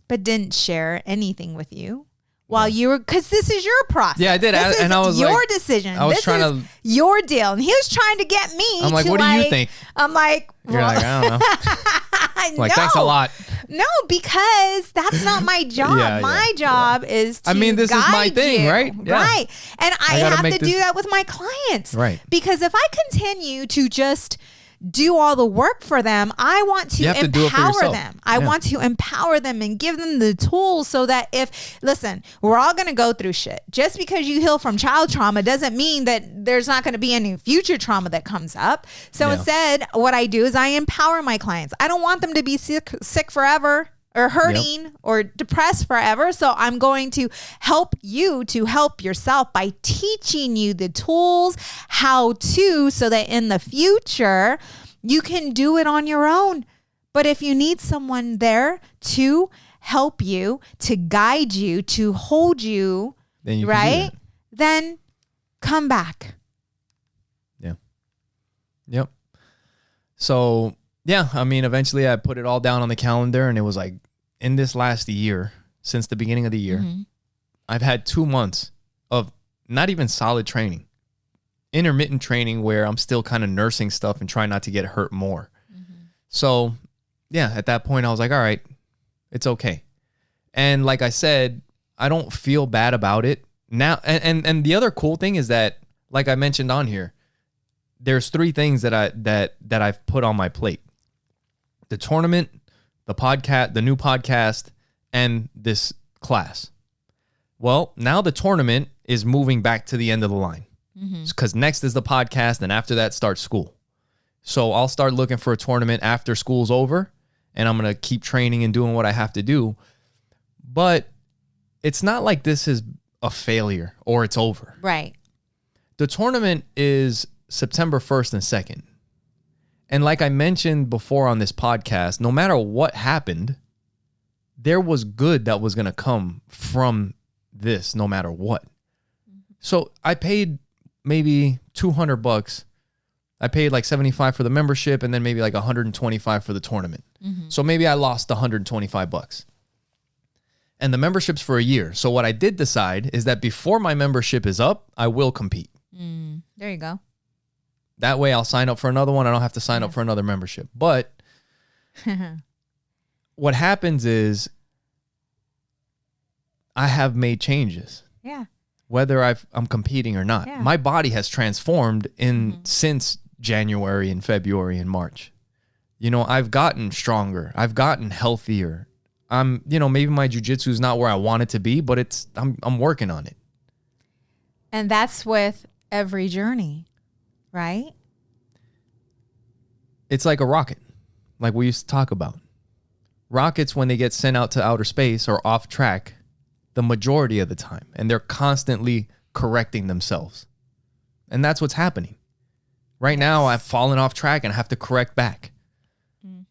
but didn't share anything with you while you were, because this is your process. Yeah, I did. This and is I was your like, decision. I was this trying is your deal. And he was trying to get me I'm like, to, what do you think? I'm like, you're like, I don't know. Like, thanks a lot. No, because that's not my job. My job is to this is my thing, right? Yeah. Right. And I have to do that with my clients. Right. Because if I continue to just do all the work for them, I want to empower them. I want to empower them and give them the tools so that we're all going to go through shit. Just because you heal from child trauma doesn't mean that there's not going to be any future trauma that comes up. So instead, what I do is I empower my clients. I don't want them to be sick forever or hurting or depressed forever. So I'm going to help you to help yourself by teaching you the tools, how to, so that in the future you can do it on your own. But if you need someone there to help you, to guide you, to hold you, then come back. Yeah. Yep. So eventually I put it all down on the calendar, and it was like, in this last year, since the beginning of the year, I've had 2 months of not even solid training, intermittent training, where I'm still kind of nursing stuff and trying not to get hurt more. So at that point I was like, all right, it's okay. And like I said, I don't feel bad about it now. And the other cool thing is that, like I mentioned on here, there's 3 things that I've put on my plate: the tournament, the podcast, the new podcast, and this class. Well, now the tournament is moving back to the end of the line, because next is the podcast, and after that starts school. So I'll start looking for a tournament after school's over, and I'm going to keep training and doing what I have to do. But it's not like this is a failure or it's over. Right. The tournament is September 1st and 2nd. And like I mentioned before on this podcast, no matter what happened, there was good that was going to come from this, no matter what. So I paid maybe $200. I paid like $75 for the membership, and then maybe like $125 for the tournament. So maybe I lost $125. And the membership's for a year. So what I did decide is that before my membership is up, I will compete. There you go. That way I'll sign up for another one. I don't have to sign up for another membership. But what happens is I have made changes. Yeah. Whether I'm competing or not. Yeah. My body has transformed since January and February and March. You know, I've gotten stronger. I've gotten healthier. Maybe my jiu-jitsu is not where I want it to be, but I'm working on it. And that's with every journey, right? It's like a rocket, like we used to talk about. Rockets, when they get sent out to outer space, are off track the majority of the time, and they're constantly correcting themselves. And that's what's happening. Right now, I've fallen off track and I have to correct back.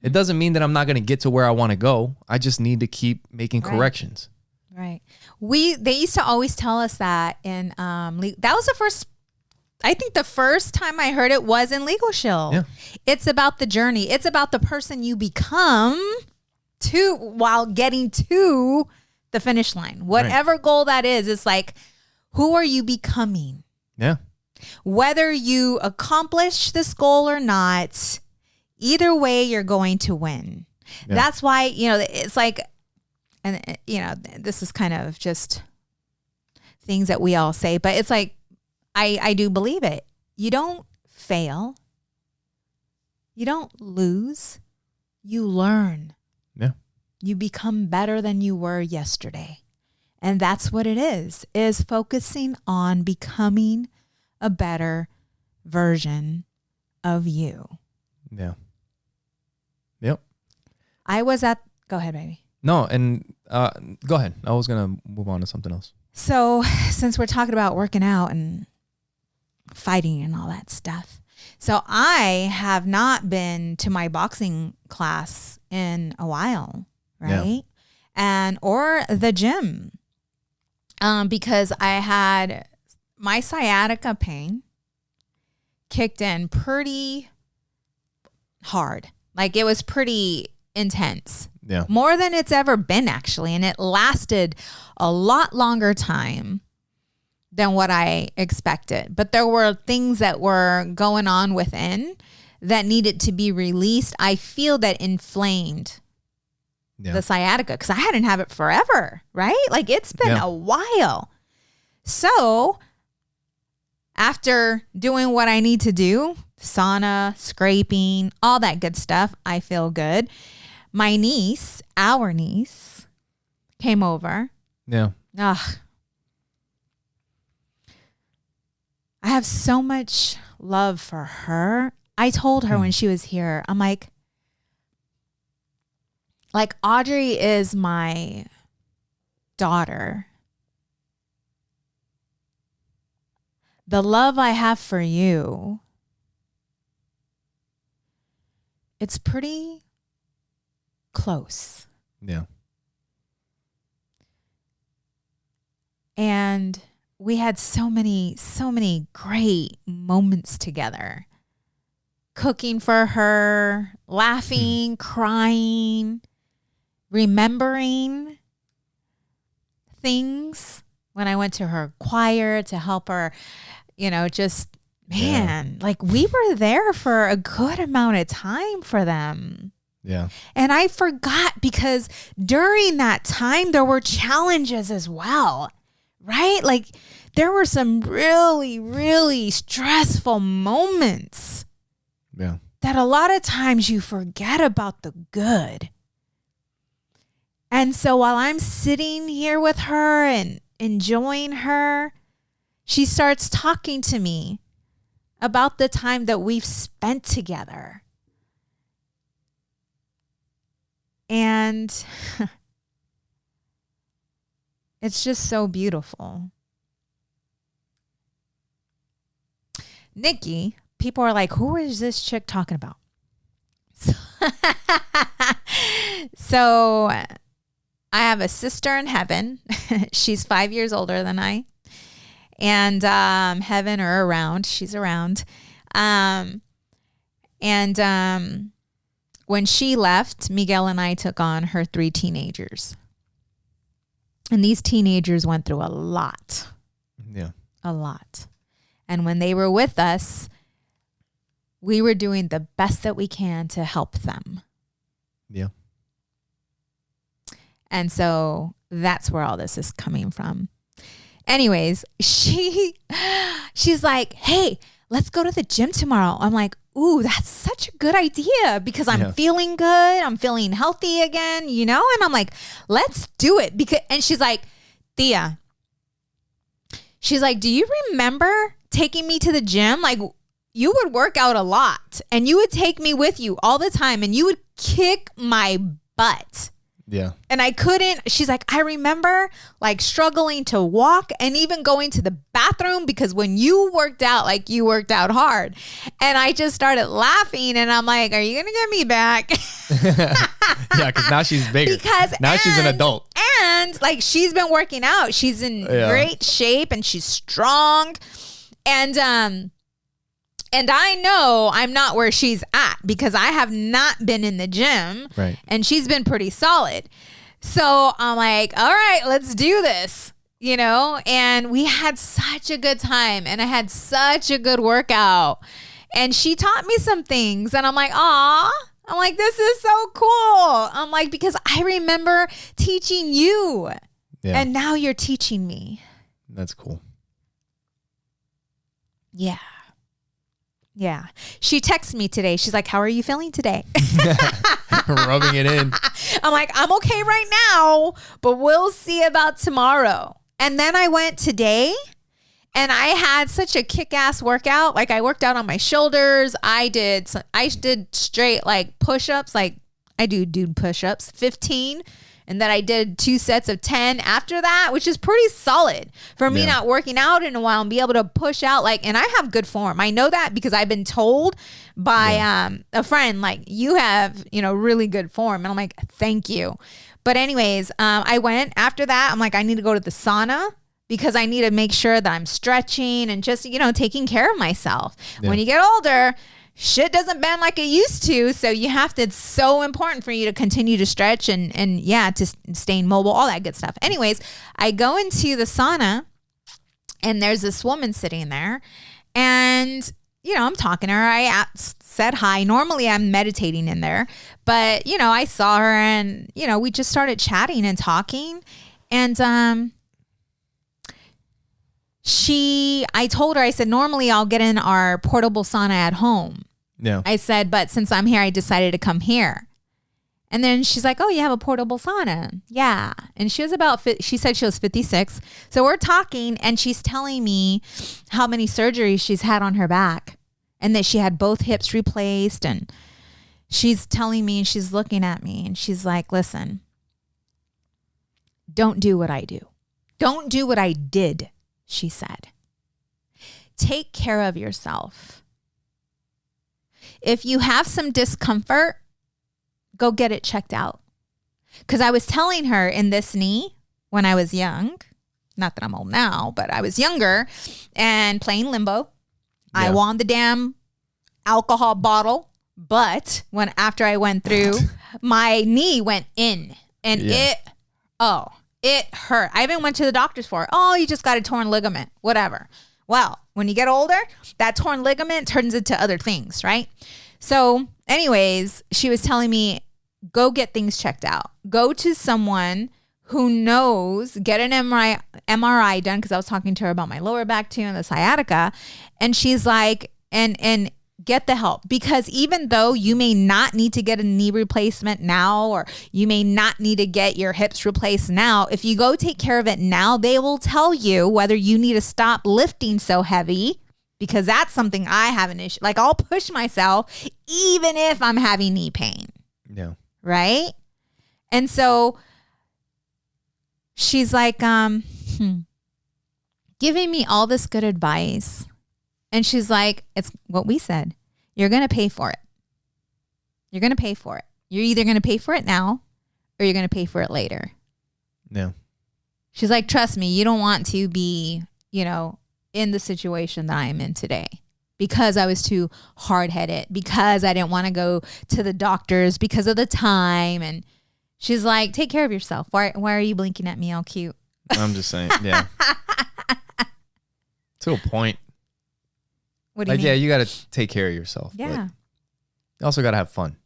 It doesn't mean that I'm not going to get to where I want to go. I just need to keep making corrections. Right. They used to always tell us that in that was the first time I heard it was in Legal Shield. Yeah. It's about the journey. It's about the person you become while getting to the finish line. Whatever goal that is, it's like, who are you becoming? Yeah. Whether you accomplish this goal or not, either way, you're going to win. Yeah. That's why, it's like, and this is kind of just things that we all say, but it's like, I do believe it. You don't fail. You don't lose. You learn. Yeah. You become better than you were yesterday. And that's what it is focusing on becoming a better version of you. Yeah. Yep. Go ahead, baby. No, and go ahead. I was going to move on to something else. So since we're talking about working out and fighting and all that stuff. So I have not been to my boxing class in a while, right? Yeah. Or the gym. Because I had my sciatica pain kicked in pretty hard. Like it was pretty intense. Yeah. More than it's ever been, actually. And it lasted a lot longer time than what I expected. But there were things that were going on within that needed to be released. I feel that inflamed the sciatica because I hadn't had it forever, right? Like it's been a while. So after doing what I need to do, sauna, scraping, all that good stuff, I feel good. Our niece, came over. Yeah. Ugh. I have so much love for her. I told her when she was here, I'm like Audrey is my daughter. The love I have for you, it's pretty close. Yeah. And we had so many great moments together. Cooking for her, laughing, crying, remembering things when I went to her choir to help her, like we were there for a good amount of time for them. Yeah. And I forgot because during that time, there were challenges as well, right? Like there were some really, really stressful moments. Yeah. That a lot of times you forget about the good. And so while I'm sitting here with her and enjoying her, she starts talking to me about the time that we've spent together. And it's just so beautiful. Nikki, people are like, who is this chick talking about? So I have a sister in heaven. She's 5 years older than I. And heaven or around. She's around. When she left, Miguel and I took on her 3 teenagers. And these teenagers went through a lot. Yeah. A lot. And when they were with us, we were doing the best that we can to help them. Yeah. And so that's where all this is coming from. Anyways, she's like, hey, let's go to the gym tomorrow. I'm like, ooh, that's such a good idea because I'm feeling good. I'm feeling healthy again, you know? And I'm like, let's do it. And she's like, Thea, she's like, do you remember taking me to the gym? Like, you would work out a lot and you would take me with you all the time and you would kick my butt. Yeah. And I couldn't, she's like, I remember like struggling to walk and even going to the bathroom because when you worked out, like you worked out hard. And I just started laughing and I'm like, are you going to get me back? Yeah, because now she's bigger. Now she's an adult. And like she's been working out. She's in great shape and she's strong. And I know I'm not where she's at because I have not been in the gym. Right. And she's been pretty solid. So I'm like, all right, let's do this, you know? And we had such a good time and I had such a good workout. And she taught me some things and I'm like, aw. I'm like, this is so cool. I'm like, because I remember teaching you and now you're teaching me. That's cool. Yeah. Yeah. She texted me today. She's like, how are you feeling today? Rubbing it in. I'm like, I'm okay right now, but we'll see about tomorrow. And then I went today and I had such a kick-ass workout. Like I worked out on my shoulders. I did straight like push-ups. Like I do dude push-ups, 15. And then I did 2 sets of 10 after that, which is pretty solid for me not working out in a while and be able to push out like, and I have good form. I know that because I've been told by a friend, like you have, you know, really good form. And I'm like, thank you. But anyways, I went after that. I'm like, I need to go to the sauna because I need to make sure that I'm stretching and just, you know, taking care of myself. Yeah. When you get older, shit doesn't bend like it used to. So you have to, it's so important for you to continue to stretch and to stay mobile, all that good stuff. Anyways, I go into the sauna and there's this woman sitting there and, you know, I'm talking to her. I said hi. Normally I'm meditating in there, but you know, I saw her and, you know, we just started chatting and talking and, I told her, I said, normally I'll get in our portable sauna at home. Yeah. I said, but since I'm here, I decided to come here. And then she's like, oh, you have a portable sauna. Yeah. And she said she was 56. So we're talking and she's telling me how many surgeries she's had on her back and that she had both hips replaced. And she's telling me and she's looking at me and she's like, listen, don't do what I do. Don't do what I did. She said, take care of yourself. If you have some discomfort, go get it checked out. Because I was telling her in this knee when I was young, not that I'm old now, but I was younger and playing limbo. Yeah. I won the damn alcohol bottle. But after I went through, my knee went in and it hurt. I even went to the doctors for it. Oh, you just got a torn ligament, whatever. Well, when you get older, that torn ligament turns into other things, right? So anyways, she was telling me, go get things checked out. Go to someone who knows, get an MRI done, because I was talking to her about my lower back too and the sciatica. And she's like, and get the help, because even though you may not need to get a knee replacement now, or you may not need to get your hips replaced now, if you go take care of it now, they will tell you whether you need to stop lifting so heavy, because that's something I have an issue. Like I'll push myself even if I'm having knee pain. Yeah. Right. And so she's like, giving me all this good advice. And she's like, it's what we said. You're going to pay for it. You're going to pay for it. You're either going to pay for it now or you're going to pay for it later. Yeah. She's like, trust me, you don't want to be, in the situation that I'm in today, because I was too hard-headed, because I didn't want to go to the doctors because of the time. And she's like, take care of yourself. Why are you blinking at me all cute? I'm just saying. Yeah. To a point. What do you like, mean? yeah, you got to take care of yourself. Yeah. But you also got to have fun.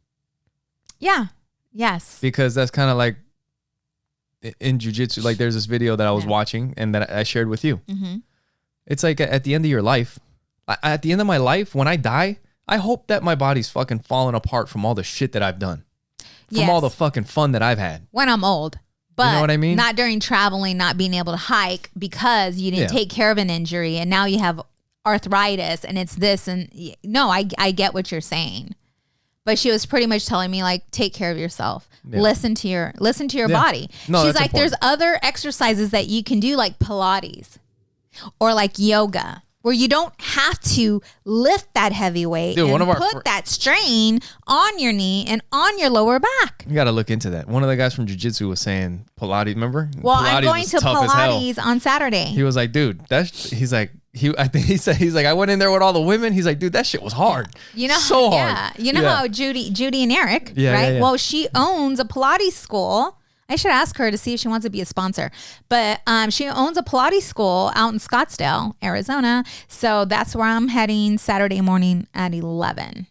Yeah. Yes. Because that's kind of like in jiu-jitsu, like there's this video that I was watching and that I shared with you. Mm-hmm. It's like at the end of your life, at the end of my life, when I die, I hope that my body's fucking falling apart from all the shit that I've done. From all the fucking fun that I've had. When I'm old. But you know what I mean? Not during traveling, not being able to hike because you didn't take care of an injury and now you have arthritis and it's this and no, I get what you're saying. But she was pretty much telling me like, take care of yourself. Yeah. Listen to your body. No, she's like, important. there's other exercises that you can do like Pilates or like yoga where you don't have to lift that heavy weight and put that strain on your knee and on your lower back. You got to look into that. One of the guys from jiu-jitsu was saying Pilates, remember? Well, Pilates I'm going to Pilates on Saturday. He was like, dude, he's like, I went in there with all the women. He's like, dude, that shit was hard. You know, so hard. Yeah. You know how Judy and Eric, right? Yeah. Well, she owns a Pilates school. I should ask her to see if she wants to be a sponsor. But she owns a Pilates school out in Scottsdale, Arizona. So that's where I'm heading Saturday morning at 11.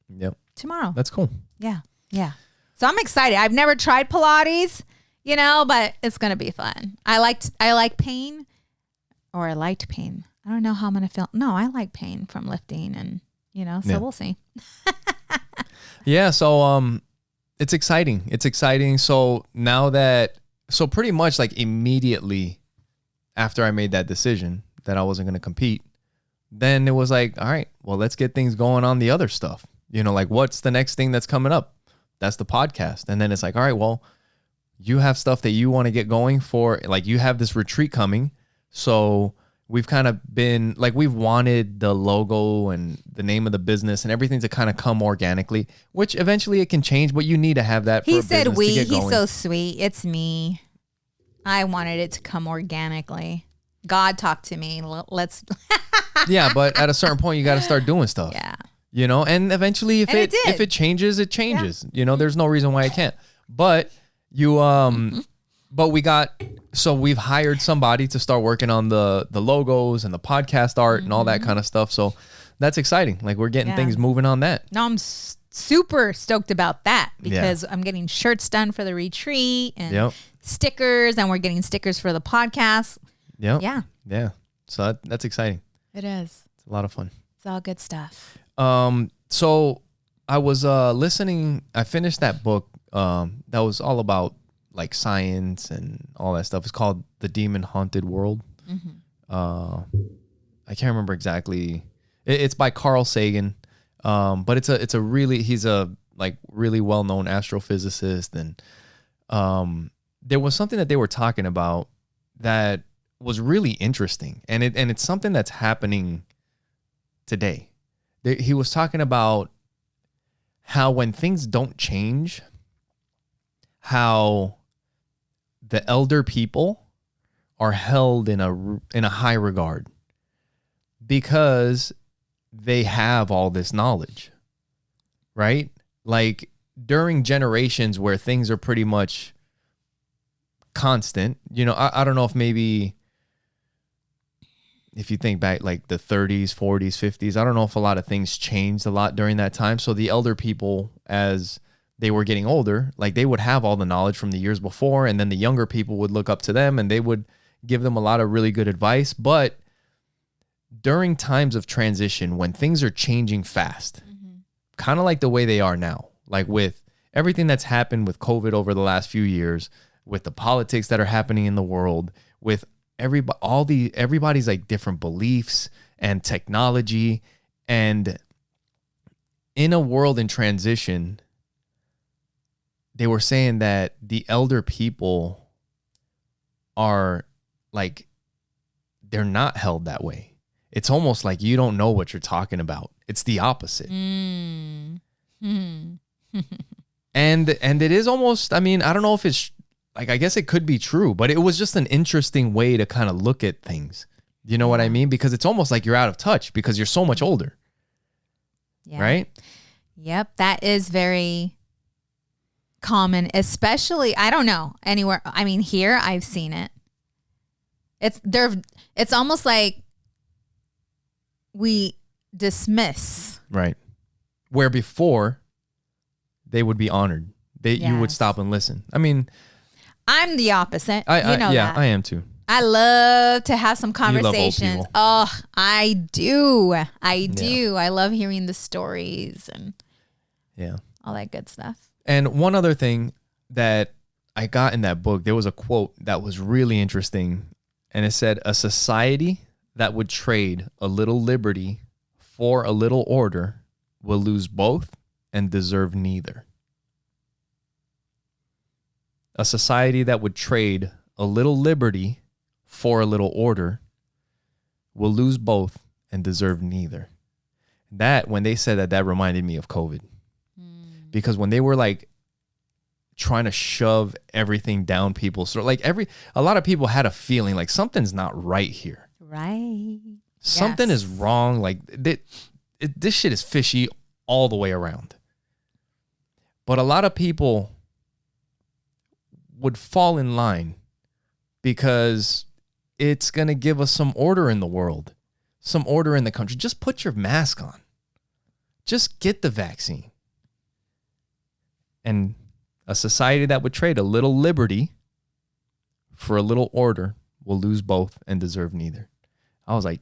Yep. Tomorrow. That's cool. Yeah. Yeah. So I'm excited. I've never tried Pilates, but it's going to be fun. I liked pain. I don't know how I'm going to feel. No, I like pain from lifting and, so we'll see. Yeah. So, it's exciting. So so pretty much like immediately after I made that decision that I wasn't going to compete, then it was like, all right, well, let's get things going on the other stuff. Like what's the next thing that's coming up? That's the podcast. And then it's like, all right, well, you have stuff that you want to get going for, like you have this retreat coming. So we've kind of been like, we've wanted the logo and the name of the business and everything to kind of come organically, which eventually it can change, but you need to have that. For he said he's so sweet. It's me. I wanted it to come organically. God talked to me. Let's. Yeah. But at a certain point, you got to start doing stuff. Yeah. And eventually if it changes, it changes, there's no reason why it can't, but but we've hired somebody to start working on the logos and the podcast art and all that kind of stuff. So that's exciting. Like we're getting things moving on that. No, I'm super stoked about that because I'm getting shirts done for the retreat and stickers, and we're getting stickers for the podcast. Yep. Yeah. Yeah. So that's exciting. It is. It's a lot of fun. It's all good stuff. So I was listening. I finished that book that was all about like science and all that stuff. It's called The Demon Haunted World. Mm-hmm. I can't remember exactly. It's by Carl Sagan. But he's a like really well-known astrophysicist. And there was something that they were talking about that was really interesting. And it's something that's happening today. He was talking about how when things don't change, how the elder people are held in a high regard because they have all this knowledge, right? Like during generations where things are pretty much constant, I don't know if maybe if you think back like the 30s, 40s, 50s, I don't know if a lot of things changed a lot during that time. So the elder people, as they were getting older, like they would have all the knowledge from the years before, and then the younger people would look up to them and they would give them a lot of really good advice. But during times of transition, when things are changing fast, kind of like the way they are now, like with everything that's happened with COVID over the last few years, with the politics that are happening in the world, with everybody's like different beliefs and technology, and in a world in transition, they were saying that the elder people are like, they're not held that way. It's almost like you don't know what you're talking about. It's the opposite. And it is almost, I mean, I don't know if it's like, I guess it could be true, but it was just an interesting way to kind of look at things. You know what I mean? Because it's almost like you're out of touch because you're so much older. Yeah. Right? Yep. That is very common, especially, I don't know, anywhere. I mean, here I've seen it. It's almost like dismiss. Right. Where before they would be honored. You would Yes. stop and listen. I mean, I'm the opposite. I you know yeah, that. I am too. I love to have some love old conversations. people. Oh, I do. I do. I love hearing the stories and Yeah. all that good stuff. And one other thing that I got in that book, there was a quote that was really interesting. And it said, a society that would trade a little liberty for a little order will lose both and deserve neither. A society that would trade a little liberty for a little order will lose both and deserve neither. That, when they said that, that reminded me of COVID. Because when they were like trying to shove everything down people's throat, like a lot of people had a feeling like something's not right here. Right. Something Yes. is wrong. Like this shit is fishy all the way around. But a lot of people would fall in line because it's going to give us some order in the world, some order in the country. Just put your mask on. Just get the vaccine. And a society that would trade a little liberty for a little order will lose both and deserve neither. I was like,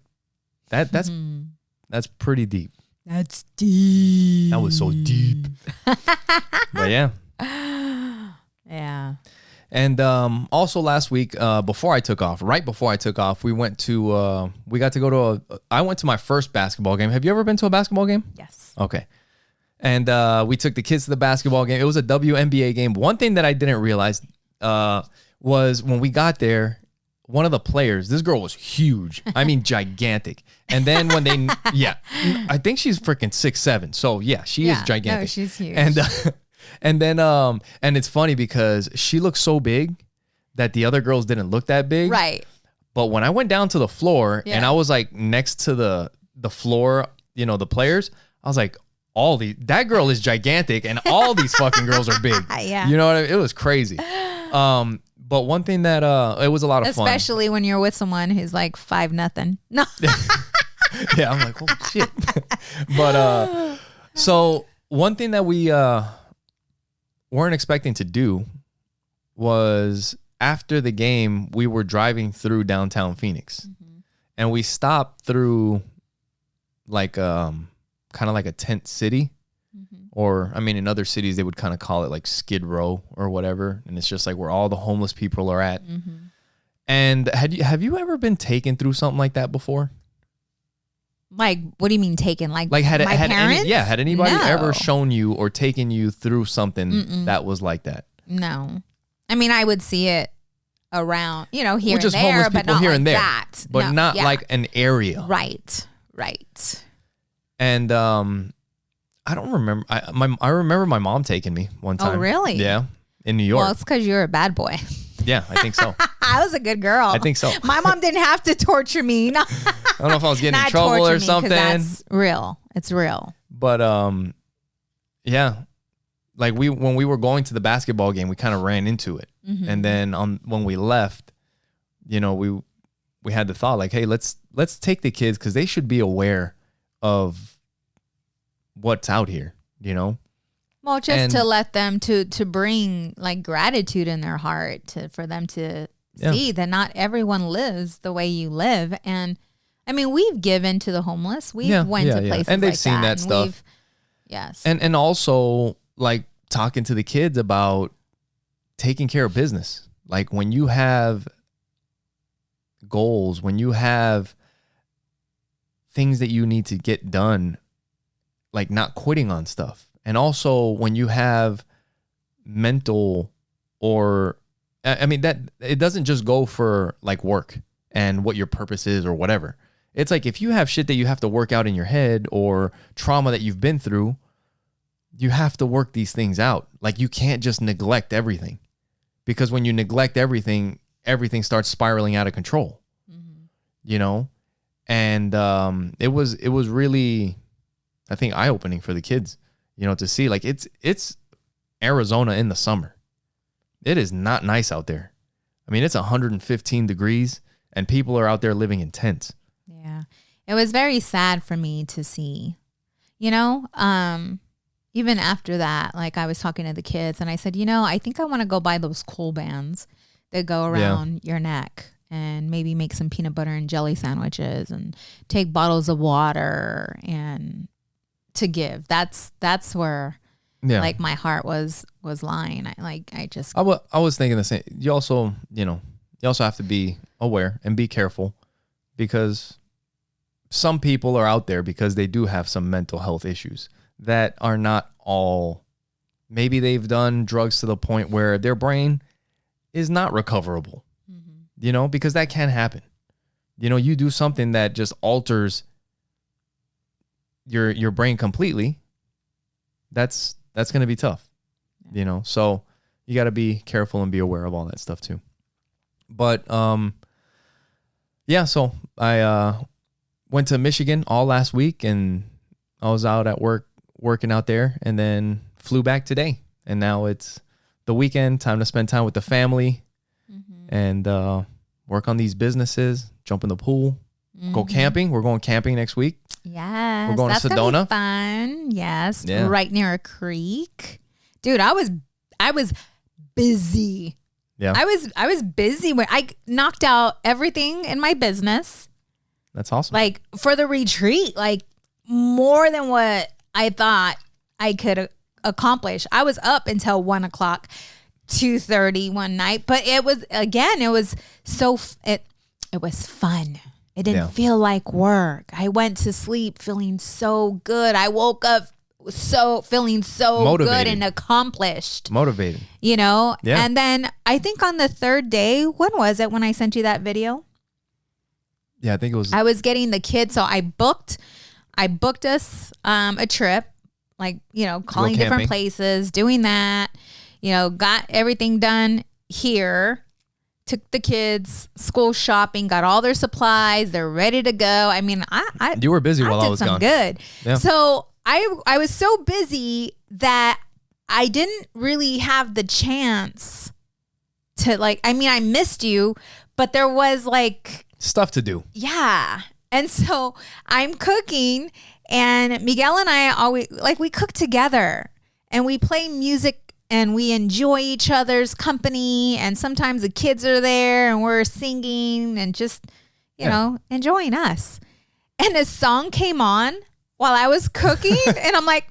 that's pretty deep. That's deep. That was so deep. But yeah. Yeah. And also last week, right before I took off, we got to go to I went to my first basketball game. Have you ever been to a basketball game? Yes. Okay. And we took the kids to the basketball game. It was a WNBA game. One thing that I didn't realize was when we got there, one of the players, this girl was huge. I mean, gigantic. And then when I think she's freaking 6'7". So yeah, she is gigantic. No, she's huge. And then and it's funny because she looked so big that the other girls didn't look that big. Right. But when I went down to the floor and I was like next to the floor, the players, I was like, that girl is gigantic and all these fucking girls are big. Yeah. You know what I mean? It was crazy. But one thing that it was a lot of fun. Especially when you're with someone who's like 5'0". No. Yeah, I'm like, holy shit. But so one thing that we weren't expecting to do was after the game, we were driving through downtown Phoenix. And we stopped through like kind of like a tent city. Or, I mean, in other cities, they would kind of call it like Skid Row or whatever. And it's just like where all the homeless people are at. And have you ever been taken through something like that before? Like, what do you mean taken? Like had my parents? had anybody No. ever shown you or taken you through something that was like that? No. I mean, I would see it around, here Well, and just there, homeless but people not here like and there. that. But No, not yeah. like an area. Right. And I don't remember. I remember my mom taking me one time. Oh, really? Yeah, in New York. Well, it's because you're a bad boy. Yeah, I think so. I was a good girl. I think so. My mom didn't have to torture me. No. I don't know if I was getting in Not trouble torture or me, 'cause something. That's real. It's real. But yeah, like when we were going to the basketball game, we kind of ran into it, and then when we left, we had the thought like, hey, let's take the kids because they should be aware of what's out here, Well, just to let them to bring like gratitude in their heart for them to see that not everyone lives the way you live. And I mean, we've given to the homeless. We've went to places and they've like seen that and stuff. Yes. And also like talking to the kids about taking care of business. Like when you have goals, when you have things that you need to get done, like not quitting on stuff. And also when you have mental or, I mean, that it doesn't just go for like work and what your purpose is or whatever. It's like if you have shit that you have to work out in your head or trauma that you've been through, you have to work these things out. Like you can't just neglect everything, because when you neglect everything, everything starts spiraling out of control, And it was really, I think, eye-opening for the kids, to see like it's Arizona in the summer. It is not nice out there. I mean, it's 115 degrees and people are out there living in tents. Yeah. it was very sad for me to see, you know, even after that, like I was talking to the kids and I said, you know, I think I want to go buy those cool bands that go around your neck and maybe make some peanut butter and jelly sandwiches and take bottles of water and to give. That's where like my heart was lying. I was thinking the same. You also have to be aware and be careful because some people are out there because they do have some mental health issues that are not all, maybe they've done drugs to the point where their brain is not recoverable, you know, because that can happen. You know, you do something that just alters your brain completely. That's going to be tough, you know? So you got to be careful and be aware of all that stuff too. But, so I, went to Michigan all last week and I was out at work, working out there and then flew back today. And now it's the weekend, time to spend time with the family and, work on these businesses, jump in the pool, go camping. We're going camping next week. Yes. We're going to Sedona. Gonna be fun. Yes. Yeah. Right near a creek. Dude, I was busy. Yeah. I was busy when I knocked out everything in my business. That's awesome. Like for the retreat, like more than what I thought I could accomplish. I was up until 1:00, 2:30 one night, but it was fun. It didn't feel like work. I went to sleep feeling so good. I woke up feeling so motivated. Good and accomplished. Motivated. You know? Yeah. And then I think on the third day, when was it when I sent you that video? Yeah, I think it was. I was getting the kids. So I booked us a trip, like, you know, calling different places, doing that, you know, got everything done here, took the kids school shopping, got all their supplies. They're ready to go. I mean, you were busy while I was gone. Good. Yeah. So I was so busy that I didn't really have the chance to I missed you, but there was like stuff to do. Yeah. And so I'm cooking and Miguel and I always we cook together and we play music and we enjoy each other's company. And sometimes the kids are there and we're singing and just, you know, enjoying us. And a song came on while I was cooking and I'm like,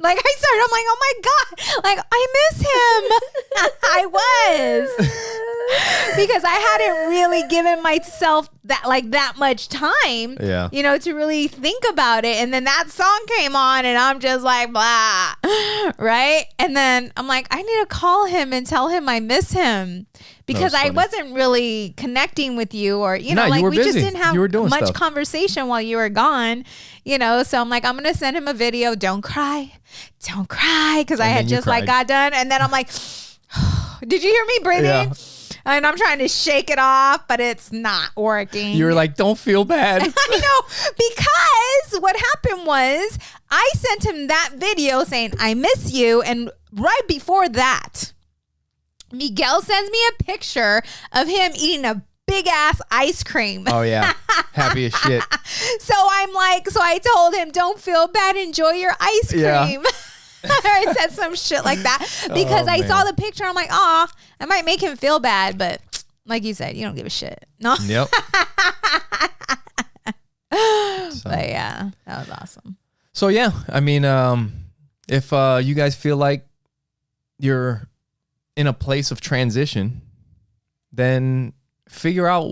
I'm like, oh my God, like I miss him. I was. Because I hadn't really given myself that much time, you know, to really think about it. And then that song came on and I'm just like, blah, right? And then I'm like, I need to call him and tell him I miss him because I wasn't really connecting with you or, you know, like we busy. Just didn't have much conversation while you were gone, you know? So I'm like, I'm going to send him a video. Don't cry. Cause I had just got done. And then I'm like, did you hear me breathing? Yeah. And I'm trying to shake it off, but it's not working. You were like, don't feel bad. I know, because what happened was I sent him that video saying, I miss you. And right before that, Miguel sends me a picture of him eating a big ass ice cream. Oh, yeah. Happy as shit. So I told him, don't feel bad. Enjoy your ice cream. Yeah. I said some shit like that because I saw the picture. I'm like, I might make him feel bad, but like you said, you don't give a shit. No. Yep. But yeah, that was awesome. So yeah, I mean, if you guys feel like you're in a place of transition, then figure out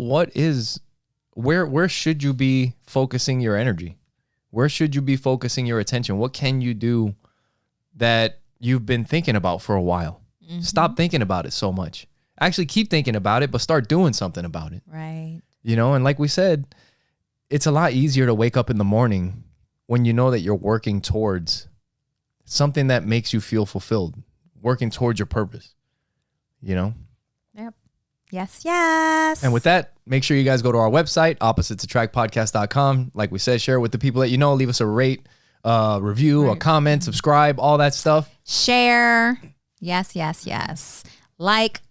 where should you be focusing your energy? Where should you be focusing your attention? What can you do that you've been thinking about for a while? Mm-hmm. Stop thinking about it so much. Actually keep thinking about it, but start doing something about it. Right. You know, and like we said, it's a lot easier to wake up in the morning when you know that you're working towards something that makes you feel fulfilled, working towards your purpose, you know? Yep. Yes. And with that, make sure you guys go to our website, oppositesattractpodcast.com. Like we said, share it with the people that you know, leave us a review, a comment, subscribe, all that stuff. Share. Yes. Like,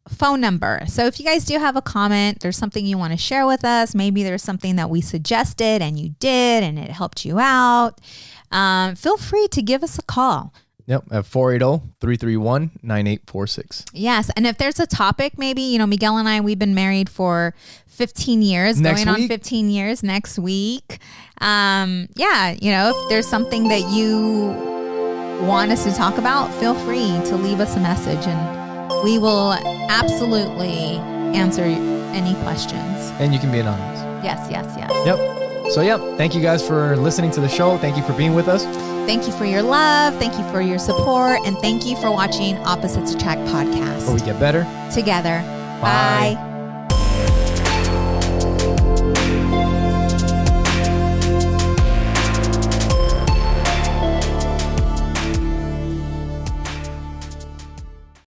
phone number. So if you guys do have a comment, there's something you want to share with us, maybe there's something that we suggested and you did and it helped you out, feel free to give us a call. Yep, at 480-331-9846. Yes, and if there's a topic, maybe, Miguel and I, we've been married for 15 years, Next going week? on 15 years next week. If there's something that you want us to talk about, feel free to leave us a message and we will absolutely answer any questions. And you can be anonymous. Yes. Yep. So, thank you guys for listening to the show. Thank you for being with us. Thank you for your love. Thank you for your support. And thank you for watching Opposites Attract podcast. Where we get better together. Bye. Bye.